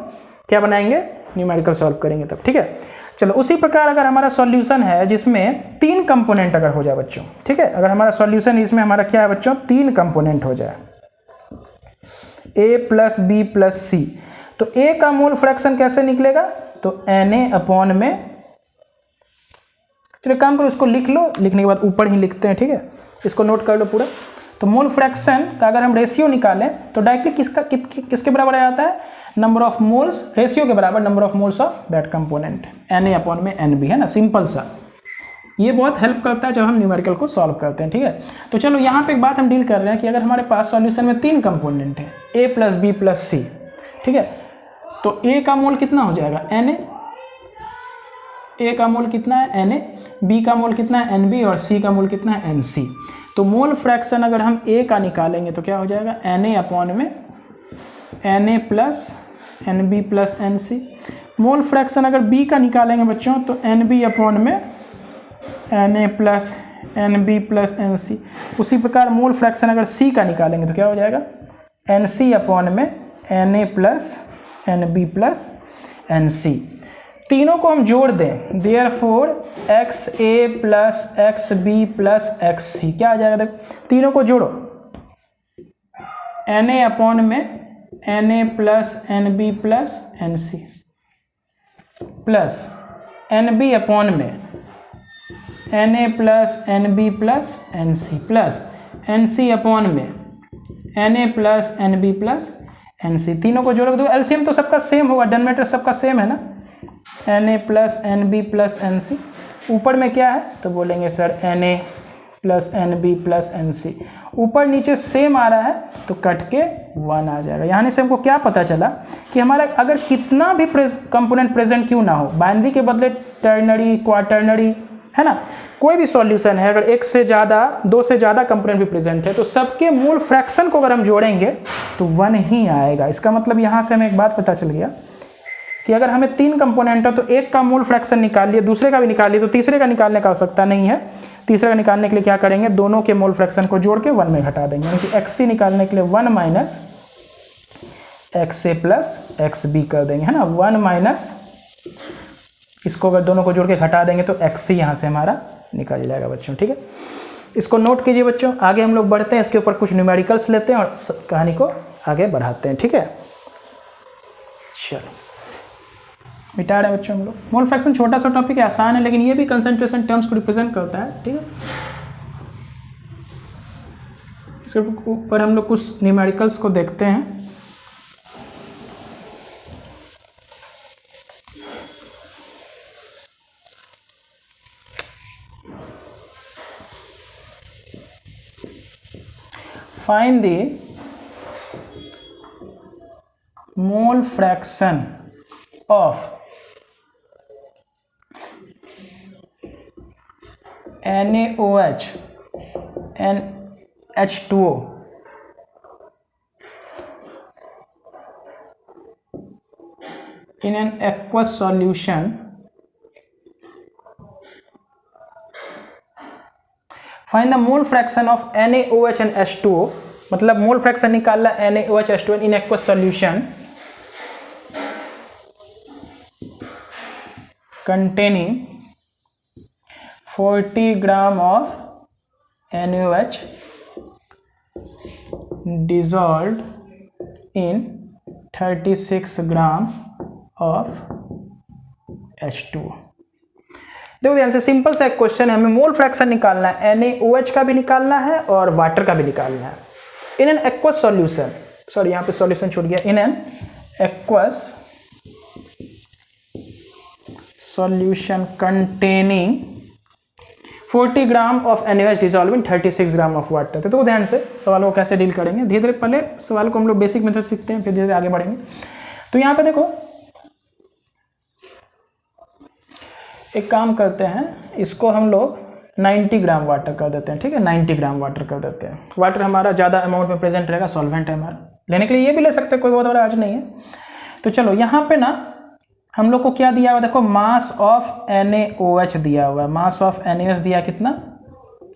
क्या बनाएंगे, न्यूमेरिकल सॉल्व करेंगे तब, ठीक है। चलो उसी प्रकार अगर हमारा सॉल्यूशन है जिसमें 3 कंपोनेंट अगर हो जाए बच्चों, ठीक है, अगर हमारा सॉल्यूशन इसमें हमारा क्या है बच्चों, 3 कंपोनेंट हो जाए, ए प्लस बी प्लस सी, तो ए का मोल फ्रैक्शन कैसे निकलेगा, तो Na अपॉन में, चलो काम करो इसको लिख लो, लिखने के बाद ऊपर ही लिखते हैं, ठीक है, इसको नोट कर लो पूरा। तो मोल फ्रैक्शन का अगर हम रेशियो निकालें तो डायरेक्टली किसके बराबर आ जाता है, नंबर ऑफ मोल्स रेशियो के बराबर number of moles of that component Na/Nb, है ना, सिंपल सा। ये बहुत हेल्प करता है जब हम न्यूमेरिकल को सॉल्व करते हैं, ठीक है। तो चलो यहाँ पे एक बात हम डील कर रहे हैं कि अगर हमारे पास सॉल्यूशन में 3 कंपोनेंट हैं A + B + C, ठीक है, तो A का मोल कितना हो जाएगा Na, A का मोल कितना है Na, B का मोल कितना है Nb और C का मोल कितना है Nc। तो मोल फ्रैक्शन अगर हम A का निकालेंगे तो क्या हो जाएगा, Na + Nb + Nc। Mole fraction अगर B का निकालेंगे बच्चों तो Nb/Na + Nb + Nc। उसी प्रकार मोल फ्रैक्शन अगर C का निकालेंगे तो क्या हो जाएगा, Nc/Na + Nb + Nc। तीनों को हम जोड़ दें, देयरफॉर XA + XB + XC क्या आ जाएगा, देखो तीनों को जोड़ो, Na/Na + Nb + Nc plus Nb/Na Na + Nb + Nc plus Nc/Na Na + Nb + Nc। तीनों को जोड़ोगे तो एलसीएम तो सबका सेम होगा, डिनोमिनेटर सबका सेम है ना, Na + Nb + Nc। ऊपर में क्या है तो बोलेंगे सर Na + Nb + Nc। ऊपर नीचे सेम आ रहा है तो कट के 1 आ जाएगा। यहाँ से हमको क्या पता चला कि हमारा अगर कितना भी कंपोनेंट प्रेजेंट क्यों ना हो, बाइनरी के बदले टर्नरी, क्वाटर्नरी, है ना, कोई भी सॉल्यूशन है, अगर एक से ज़्यादा 2 से ज़्यादा कंपोनेंट भी प्रेजेंट है तो सबके मोल फ्रैक्शन को अगर हम जोड़ेंगे तो 1 ही आएगा। इसका मतलब यहाँ से हमें एक बात पता चल गया कि अगर हमें 3 कंपोनेंट है तो एक का मोल फ्रैक्शन निकाल लिए, दूसरे का भी निकाल लिए, तो तीसरे का निकालने का आवश्यकता नहीं है। तीसरे का निकालने के लिए क्या करेंगे, दोनों के मोल फ्रैक्शन को जोड़ के 1 में घटा देंगे, यानी कि XC निकालने के लिए 1 - XA + XB कर देंगे, है ना, 1 - इसको अगर दोनों को जोड़ के घटा देंगे तो XC यहाँ से हमारा निकल जाएगा बच्चों, ठीक है। इसको नोट कीजिए बच्चों। आगे हम लोग बढ़ते हैं, इसके ऊपर कुछ न्यूमेरिकल्स लेते हैं और कहानी को आगे बढ़ाते हैं, ठीक है। चलो मिटा रहे हैं बच्चों हम लोग। मोल फ्रैक्शन छोटा सा टॉपिक है, आसान है, लेकिन ये भी कंसंट्रेशन टर्म्स को रिप्रेजेंट करता है, ठीक है। इसके ऊपर हम लोग कुछ न्यूमेरिकल्स को देखते हैं। Find the mole fraction of NaOH and H2O in an aqueous solution find the mole fraction of NaOH and H2O, मतलब मोल फ्रैक्शन निकालना NaOH H2O in aqueous solution containing 40 gram of NaOH dissolved in 36 gram of H2O। देखो ध्यान से, simple सा एक question है, हमें mole fraction निकालना है, NaOH का भी निकालना है और वाटर का भी निकालना है in an aqueous solution, sorry यहाँ पे सॉल्यूशन छूट गया, in an aqueous solution containing 40 gram of NaOH dissolve in 36 gram of water. तो ध्यान से सवालों को कैसे डील करेंगे, धीरे धीरे पहले सवाल को हम लोग बेसिक मेथड सीखते हैं, फिर धीरे धीरे आगे बढ़ेंगे। तो यहाँ पे देखो एक काम करते हैं, इसको हम लोग 90 ग्राम वाटर कर देते हैं, ठीक है, 90 ग्राम वाटर कर देते हैं। वाटर हमारा ज़्यादा अमाउंट में प्रेजेंट रहेगा, सॉल्वेंट है हमारा, लेने के लिए ये भी ले सकते हैं, कोई बहुत बड़ा आज नहीं है। तो चलो यहाँ पे ना हम लोग को क्या दिया हुआ, देखो मास ऑफ NaOH दिया हुआ है, मास ऑफ NaOH दिया कितना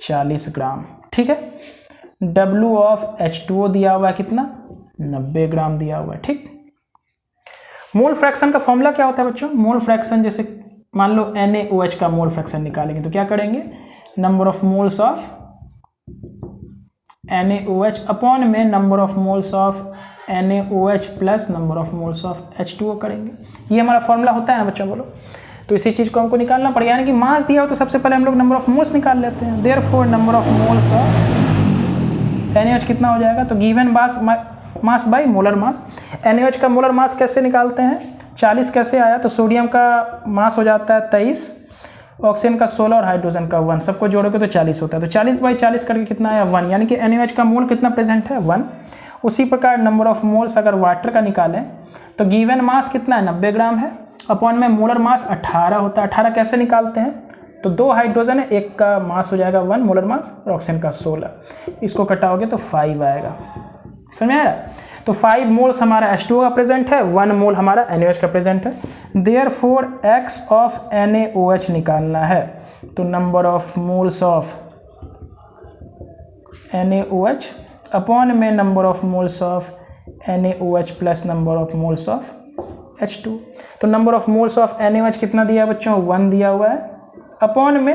40 ग्राम, ठीक है। W ऑफ H2O दिया हुआ है कितना 90 ग्राम दिया हुआ है, ठीक। मोल फ्रैक्शन का फॉर्मूला क्या होता है बच्चों, मोल फ्रैक्शन जैसे मान लो NaOH का मोल फ्रैक्शन निकालेंगे तो क्या करेंगे, number of moles of NaOH upon में number of moles of NaOH plus number of moles of H2O करेंगे। ये हमारा फॉर्मूला होता है ना बच्चों, बोलो। तो इसी चीज़ को हमको निकालना पड़ेगा, यानी कि मास दिया हो तो सबसे पहले हम लोग नंबर ऑफ मोल्स निकाल लेते हैं। Therefore number of moles of NaOH कितना हो जाएगा, तो given mass by molar mass. NaOH का मोलर मास कैसे निकालते हैं, 40 कैसे आया, तो सोडियम का मास हो जाता है 23, ऑक्सीजन का 16 और हाइड्रोजन का 1, सबको जोड़ोगे तो 40 होता है, तो 40/40 करके कितना आया 1, यानी कि NaOH का मोल कितना प्रेजेंट है 1। उसी प्रकार नंबर ऑफ मोल्स अगर वाटर का निकालें तो गिवन मास कितना है 90 ग्राम है, अपॉन में मोलर मास 18 होता है। 18 कैसे निकालते हैं, तो 2 हाइड्रोजन है, एक का मास हो जाएगा 1 मोलर मास और ऑक्सीजन का 16, इसको कटाओगे तो 5 आएगा। समझ में आया, तो 5 मोल्स हमारा H2O का प्रेजेंट है, 1 मोल हमारा NaOH का प्रेजेंट है। देयरफॉर X ऑफ NaOH निकालना है, तो number of moles of NaOH upon में number of moles of NaOH plus number of moles of H2। तो number of moles of NaOH कितना दिया है बच्चों, 1 दिया हुआ है, अपॉन में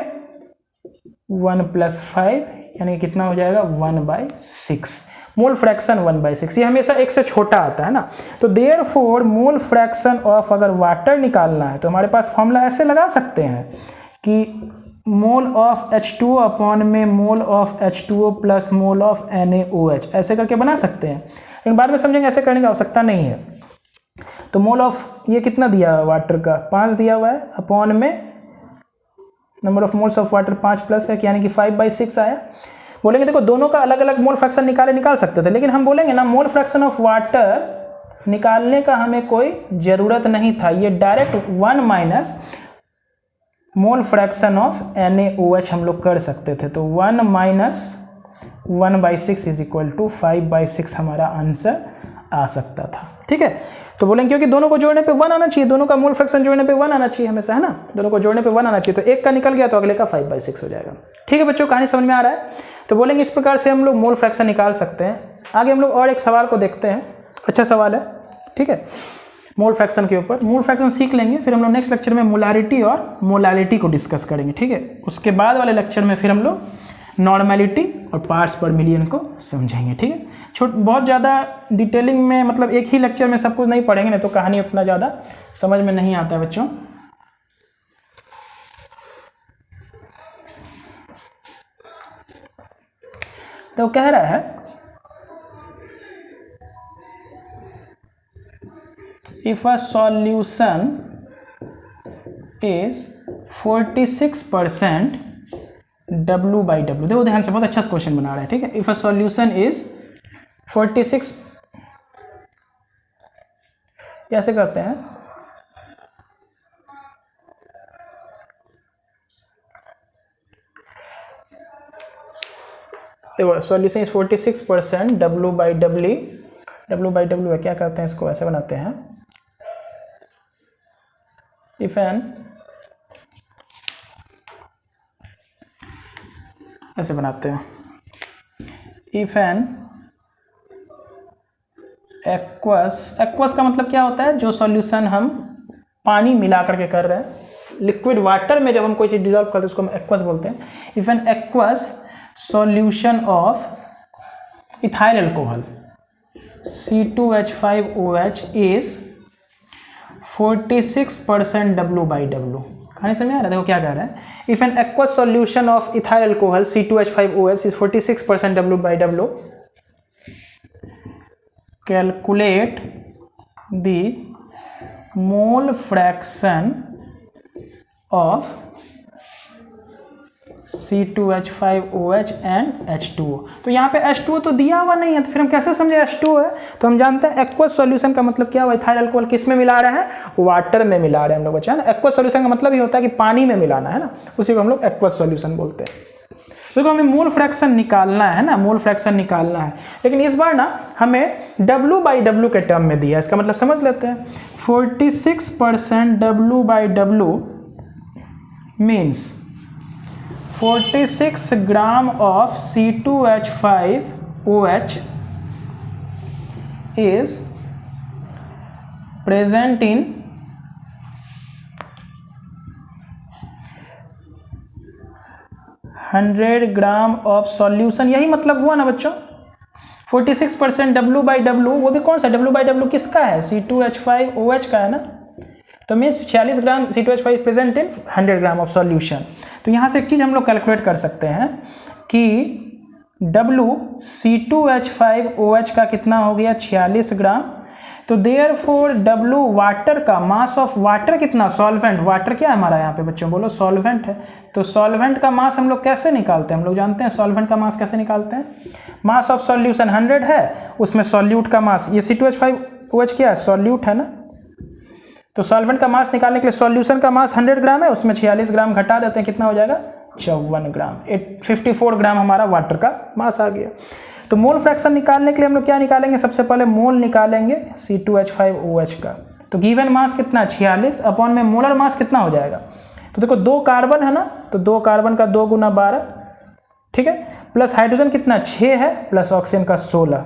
1 + 5 यानी कितना हो जाएगा 1/6। मोल फ्रैक्शन 1/6, ये हमेशा एक से छोटा आता है ना। तो देयरफॉर मोल फ्रैक्शन ऑफ अगर वाटर निकालना है तो हमारे पास फॉर्मूला ऐसे लगा सकते हैं कि मोल ऑफ H2O अपॉन में mole of H2O plus mole of NaOH, ऐसे करके बना सकते हैं, लेकिन बाद में समझेंगे ऐसे करने की आवश्यकता नहीं है। तो मोल ऑफ ये कितना दिया हुआ वाटर का 5 दिया हुआ है, अपॉन में number of moles of water 5 plus है, यानी कि 5/6 आया। बोलेंगे देखो दोनों का अलग अलग मोल फ्रैक्शन निकाल सकते थे, लेकिन हम बोलेंगे ना मोल फ्रैक्शन ऑफ वाटर निकालने का हमें कोई ज़रूरत नहीं था, ये direct 1 minus mole fraction of NaOH हम लोग कर सकते थे। तो 1 - 1/6 = 5/6 हमारा आंसर आ सकता था। ठीक है, तो बोलेंगे क्योंकि दोनों को जोड़ने पे 1 आना चाहिए, दोनों का मोल फ्रैक्शन जोड़ने पे 1 आना चाहिए हमेशा, है ना, दोनों को जोड़ने पे 1 आना चाहिए, तो एक का निकल गया तो अगले का 5/6 हो जाएगा। ठीक है बच्चों, कहानी समझ में आ रहा है। तो बोलेंगे इस प्रकार से हम लोग मोल फ्रैक्शन निकाल सकते हैं। आगे हम लोग और एक सवाल को देखते हैं, अच्छा सवाल है। ठीक है, मोल फ्रैक्शन के ऊपर मोल फ्रैक्शन सीख लेंगे, फिर हम लोग नेक्स्ट लेक्चर में मोलारिटी और मोलालिटी को डिस्कस करेंगे। ठीक है, उसके बाद वाले लेक्चर में फिर हम लोग नॉर्मेलिटी और पार्ट्स पर मिलियन को समझेंगे। ठीक है, बहुत ज़्यादा डिटेलिंग में, मतलब एक ही लेक्चर में सब कुछ नहीं पढ़ेंगे, नहीं तो कहानी उतना ज़्यादा समझ में नहीं आता है बच्चों। तो कह रहा है if a solution is 46% W/W, देखो ध्यान से, बहुत अच्छा क्वेश्चन बना रहा है। ठीक है, if a solution is 46, कैसे करते हैं, देखो सॉल्यूशन इज 46% W/W है, क्या करते हैं इसको ऐसे बनाते हैं, इफ एन, ऐसे बनाते हैं, इफ एन एक्वस का मतलब क्या होता है, जो सॉल्यूशन हम पानी मिला करके कर रहे हैं, लिक्विड वाटर में जब हम कोई चीज़ डिजॉल्व करते हैं उसको हम एक्वस बोलते हैं। If an aqueous solution of ethyl alcohol C2H5OH is 46% W/W, कहानी समझ आ रहा है। देखो क्या कह रहा है, if an aqueous solution of ethyl alcohol C2H5OH is 46% W/W, calculate the mole fraction of C2H5OH and H2O। तो यहाँ पे H2O तो दिया हुआ नहीं है, तो फिर हम कैसे समझे H2O है। तो हम जानते हैं एक्वस सॉल्यूशन का मतलब क्या हुआ, इथाइल अल्कोहल किस में मिला रहे हैं, वाटर में मिला रहे हैं हम लोग, बच्चा है ना। एक्वस सॉल्यूशन का मतलब ये होता है कि पानी में मिलाना, है ना, उसी को हम लोग एक्वस सॉल्यूशन बोलते हैं। देखो हमें मोल फ्रैक्शन निकालना है ना, मोल फ्रैक्शन निकालना है, लेकिन इस बार ना हमें W/W के टर्म में दिया है। इसका मतलब समझ लेते हैं, 46% W/W means 46 gram of C2H5OH is present in 100 gram of solution. यही मतलब हुआ ना बच्चों, 46% W/W, वो भी कौन सा W/W किसका है, C2H5OH का है ना, तो means 46 gram C2H5 present in 100 gram of solution. तो यहाँ से एक चीज़ हम लोग कैलकुलेट कर सकते हैं कि WC2H5OH का कितना हो गया 46 ग्राम। तो देयरफॉर W वाटर का मास ऑफ वाटर कितना, सॉल्वेंट, वाटर क्या है हमारा यहाँ पे बच्चों, बोलो सॉल्वेंट है। तो सॉल्वेंट का मास हम लोग कैसे निकालते हैं, हम लोग जानते हैं सॉल्वेंट का मास कैसे निकालते हैं। मास ऑफ सॉल्यूशन 100 है, उसमें सॉल्यूट का मास, ये C2H5OH क्या है, सॉल्यूट है ना। तो सॉल्वेंट का मास निकालने के लिए सॉल्यूशन का मास 100 ग्राम है, उसमें 46 ग्राम घटा देते हैं, कितना हो जाएगा 54 ग्राम। 54 ग्राम हमारा वाटर का मास आ गया। तो मोल फ्रैक्शन निकालने के लिए हम लोग क्या निकालेंगे, सबसे पहले मोल निकालेंगे C2H5OH का। तो गिवन मास कितना 46 अपॉन में मोलर मास कितना हो जाएगा। तो देखो 2 कार्बन है ना, तो 2 कार्बन का 2 गुना 12, ठीक है, प्लस हाइड्रोजन कितना 6 है, प्लस ऑक्सीजन का 16।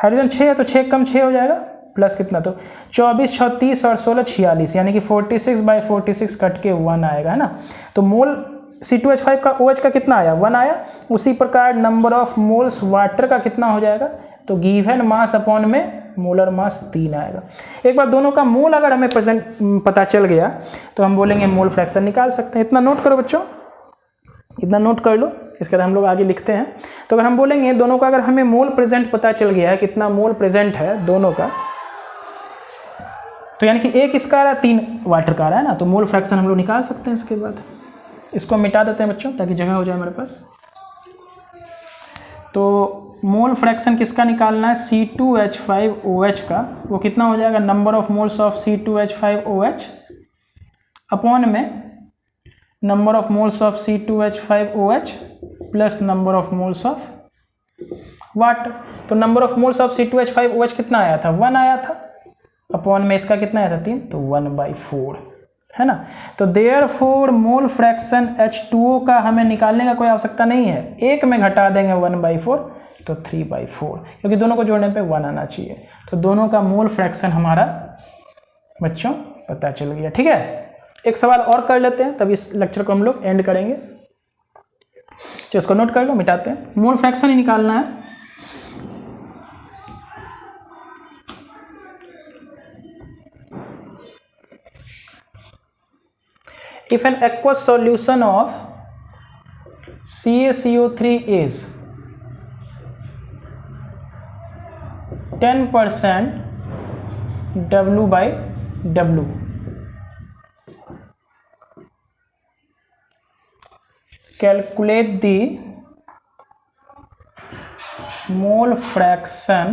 हाइड्रोजन 6 है तो 6 कम 6 हो जाएगा, प्लस कितना, तो 24 36 और 16 46, यानी कि 46/46 कट के 1 आएगा, है ना। तो मोल C2H5 का OH का कितना आया 1 आया। उसी प्रकार नंबर ऑफ मोल्स वाटर का कितना हो जाएगा, तो गिवन मास अपॉन में मोलर मास 3 आएगा। एक बार दोनों का मोल अगर हमें प्रेजेंट पता चल गया तो हम बोलेंगे मोल फ्रैक्शन निकाल सकते हैं। इतना नोट करो बच्चों, इतना नोट कर लो, इसके बाद हम लोग आगे लिखते हैं। तो अगर हम बोलेंगे दोनों का अगर हमें मोल प्रेजेंट पता चल गया है, कितना मोल प्रेजेंट है दोनों का, तो यानी कि एक इसका आ रहा है 3 वाटर का आ रहा है ना, तो मोल फ्रैक्शन हम लोग निकाल सकते हैं। इसके बाद इसको मिटा देते हैं बच्चों ताकि जगह हो जाए हमारे पास। तो मोल फ्रैक्शन किसका निकालना है, C2H5OH का, वो कितना हो जाएगा, number of moles of C2H5OH upon में number of moles of C2H5OH plus number of moles of water. तो number of moles of C2H5OH कितना आया था 1 आया था, अपॉन में इसका कितना आया था 3, तो 1/4 है ना। तो देयरफॉर मोल फ्रैक्शन H2O का हमें निकालने का कोई आवश्यकता नहीं है, एक में घटा देंगे 1/4 तो 3/4, क्योंकि दोनों को जोड़ने पे 1 आना चाहिए। तो दोनों का मोल फ्रैक्शन हमारा बच्चों पता चल गया, ठीक है। एक सवाल और कर लेते हैं, तब इस लेक्चर को हम लोग एंड करेंगे। चलो इसको नोट कर लो, मिटाते हैं, मोल फ्रैक्शन ही निकालना है। If an aqueous solution of CaCO3 is 10% W/W, calculate the mole fraction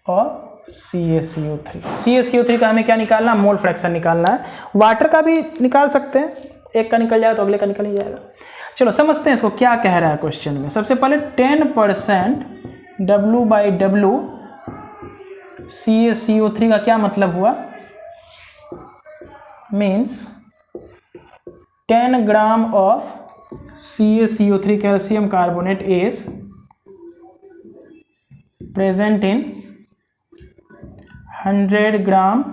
of CaCO3। CaCO3 का हमें क्या निकालना, मोल फ्रैक्शन निकालना है। वाटर का भी निकाल सकते हैं, एक का निकल जाएगा तो अगले का निकल ही जाएगा। चलो समझते हैं इसको क्या कह रहा है क्वेश्चन में। सबसे पहले 10% W/W CaCO3 का क्या मतलब हुआ, means 10 gram of CaCO3 calcium carbonate is present in 100 gram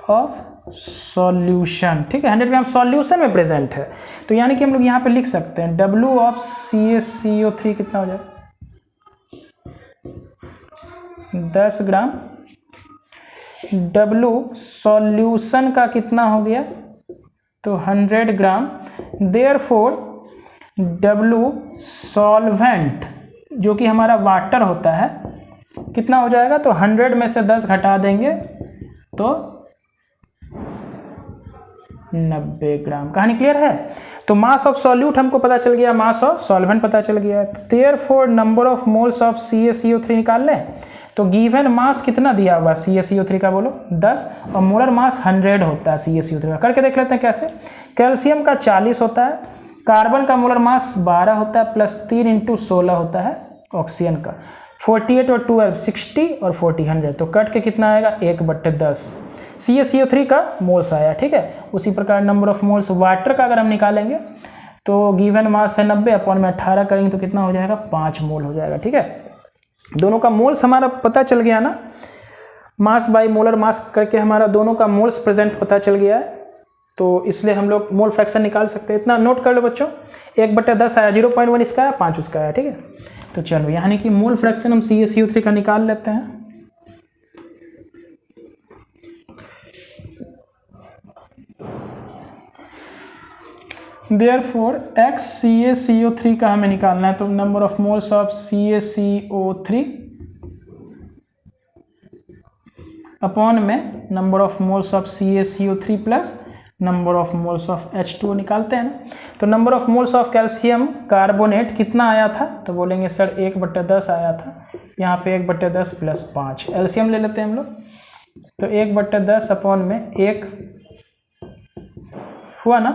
of solution, ठीक है, 100 ग्राम सॉल्यूशन में प्रेजेंट है। तो यानी कि हम लोग यहाँ पे लिख सकते हैं W ऑफ CaCO3 कितना हो जाए 10 ग्राम, W सॉल्यूशन का कितना हो गया, तो 100 ग्राम। देयरफॉर W सॉल्वेंट जो कि हमारा वाटर होता है कितना हो जाएगा, तो 100 में से 10 घटा देंगे तो 90 ग्राम। कहानी क्लियर है। तो मास ऑफ सॉल्यूट हमको पता चल गया, मास ऑफ सॉल्वेंट पता चल गया। Therefore number of moles of CaCO3 निकाल लें। तो गिवन मास कितना दिया हुआ CaCO3 का, बोलो 10, और मोलर मास 100 होता है CaCO3 का। करके देख लेते हैं कैसे। कैल्शियम का 40 होता है, कार्बन का मोलर मास 12 होता है, प्लस 3 × 16 होता है ऑक्सीजन का, 48 और 12 60 और 40 100, तो कट के कितना आएगा 1/10 CaCO3 का मोल्स आया, ठीक है। उसी प्रकार नंबर ऑफ मोल्स वाटर का अगर हम निकालेंगे तो गिवन मास है 90, अपॉन में 18 करेंगे तो कितना हो जाएगा 5 मोल हो जाएगा, ठीक है। दोनों का मोल्स हमारा पता चल गया ना, मास बाय मोलर मास करके हमारा दोनों का मोल्स प्रेजेंट पता चल गया है। तो इसलिए हम लोग मोल फ्रैक्शन निकाल सकते हैं। इतना नोट कर लो बच्चों, 1/10 आया, 0.1 इसका आया, 5 उसका आया, ठीक है। तो चलो यानी कि मोल फ्रैक्शन हम CaCO3 का निकाल लेते हैं। देयरफॉर XCaCO3 का हमें निकालना है, तो number of moles of CaCO3 upon में number of moles of CaCO3 plus number of moles of H2O निकालते हैं ना। तो number of moles of calcium carbonate कितना आया था, तो बोलेंगे सर 1/10 आया था, यहाँ पे 1/10 प्लस 5, एलसीएम ले लेते हैं हम लोग। तो 1/10 अपॉन में 1 हुआ ना,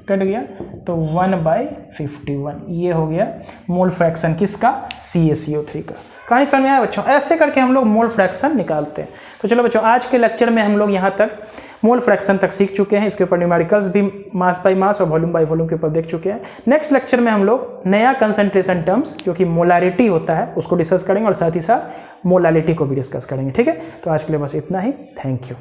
कट गया, तो 1/51 ये हो गया मोल फ्रैक्शन किसका, CaCO3 का। कहानी समझ में आया बच्चों? ऐसे करके हम लोग मोल फ्रैक्शन निकालते हैं। तो चलो बच्चों, आज के लेक्चर में हम लोग यहाँ तक मोल फ्रैक्शन तक सीख चुके हैं। इसके ऊपर न्यूमेरिकल्स भी मास बाय मास और वॉल्यूम बाय वॉल्यूम के ऊपर देख चुके हैं। नेक्स्ट लेक्चर में हम लोग नया कंसंट्रेशन टर्म्स जो कि मोलारिटी होता है उसको डिस्कस करेंगे और साथ ही साथ मोलालिटी को भी डिस्कस करेंगे। ठीक है, तो आज के लिए बस इतना ही। Thank you.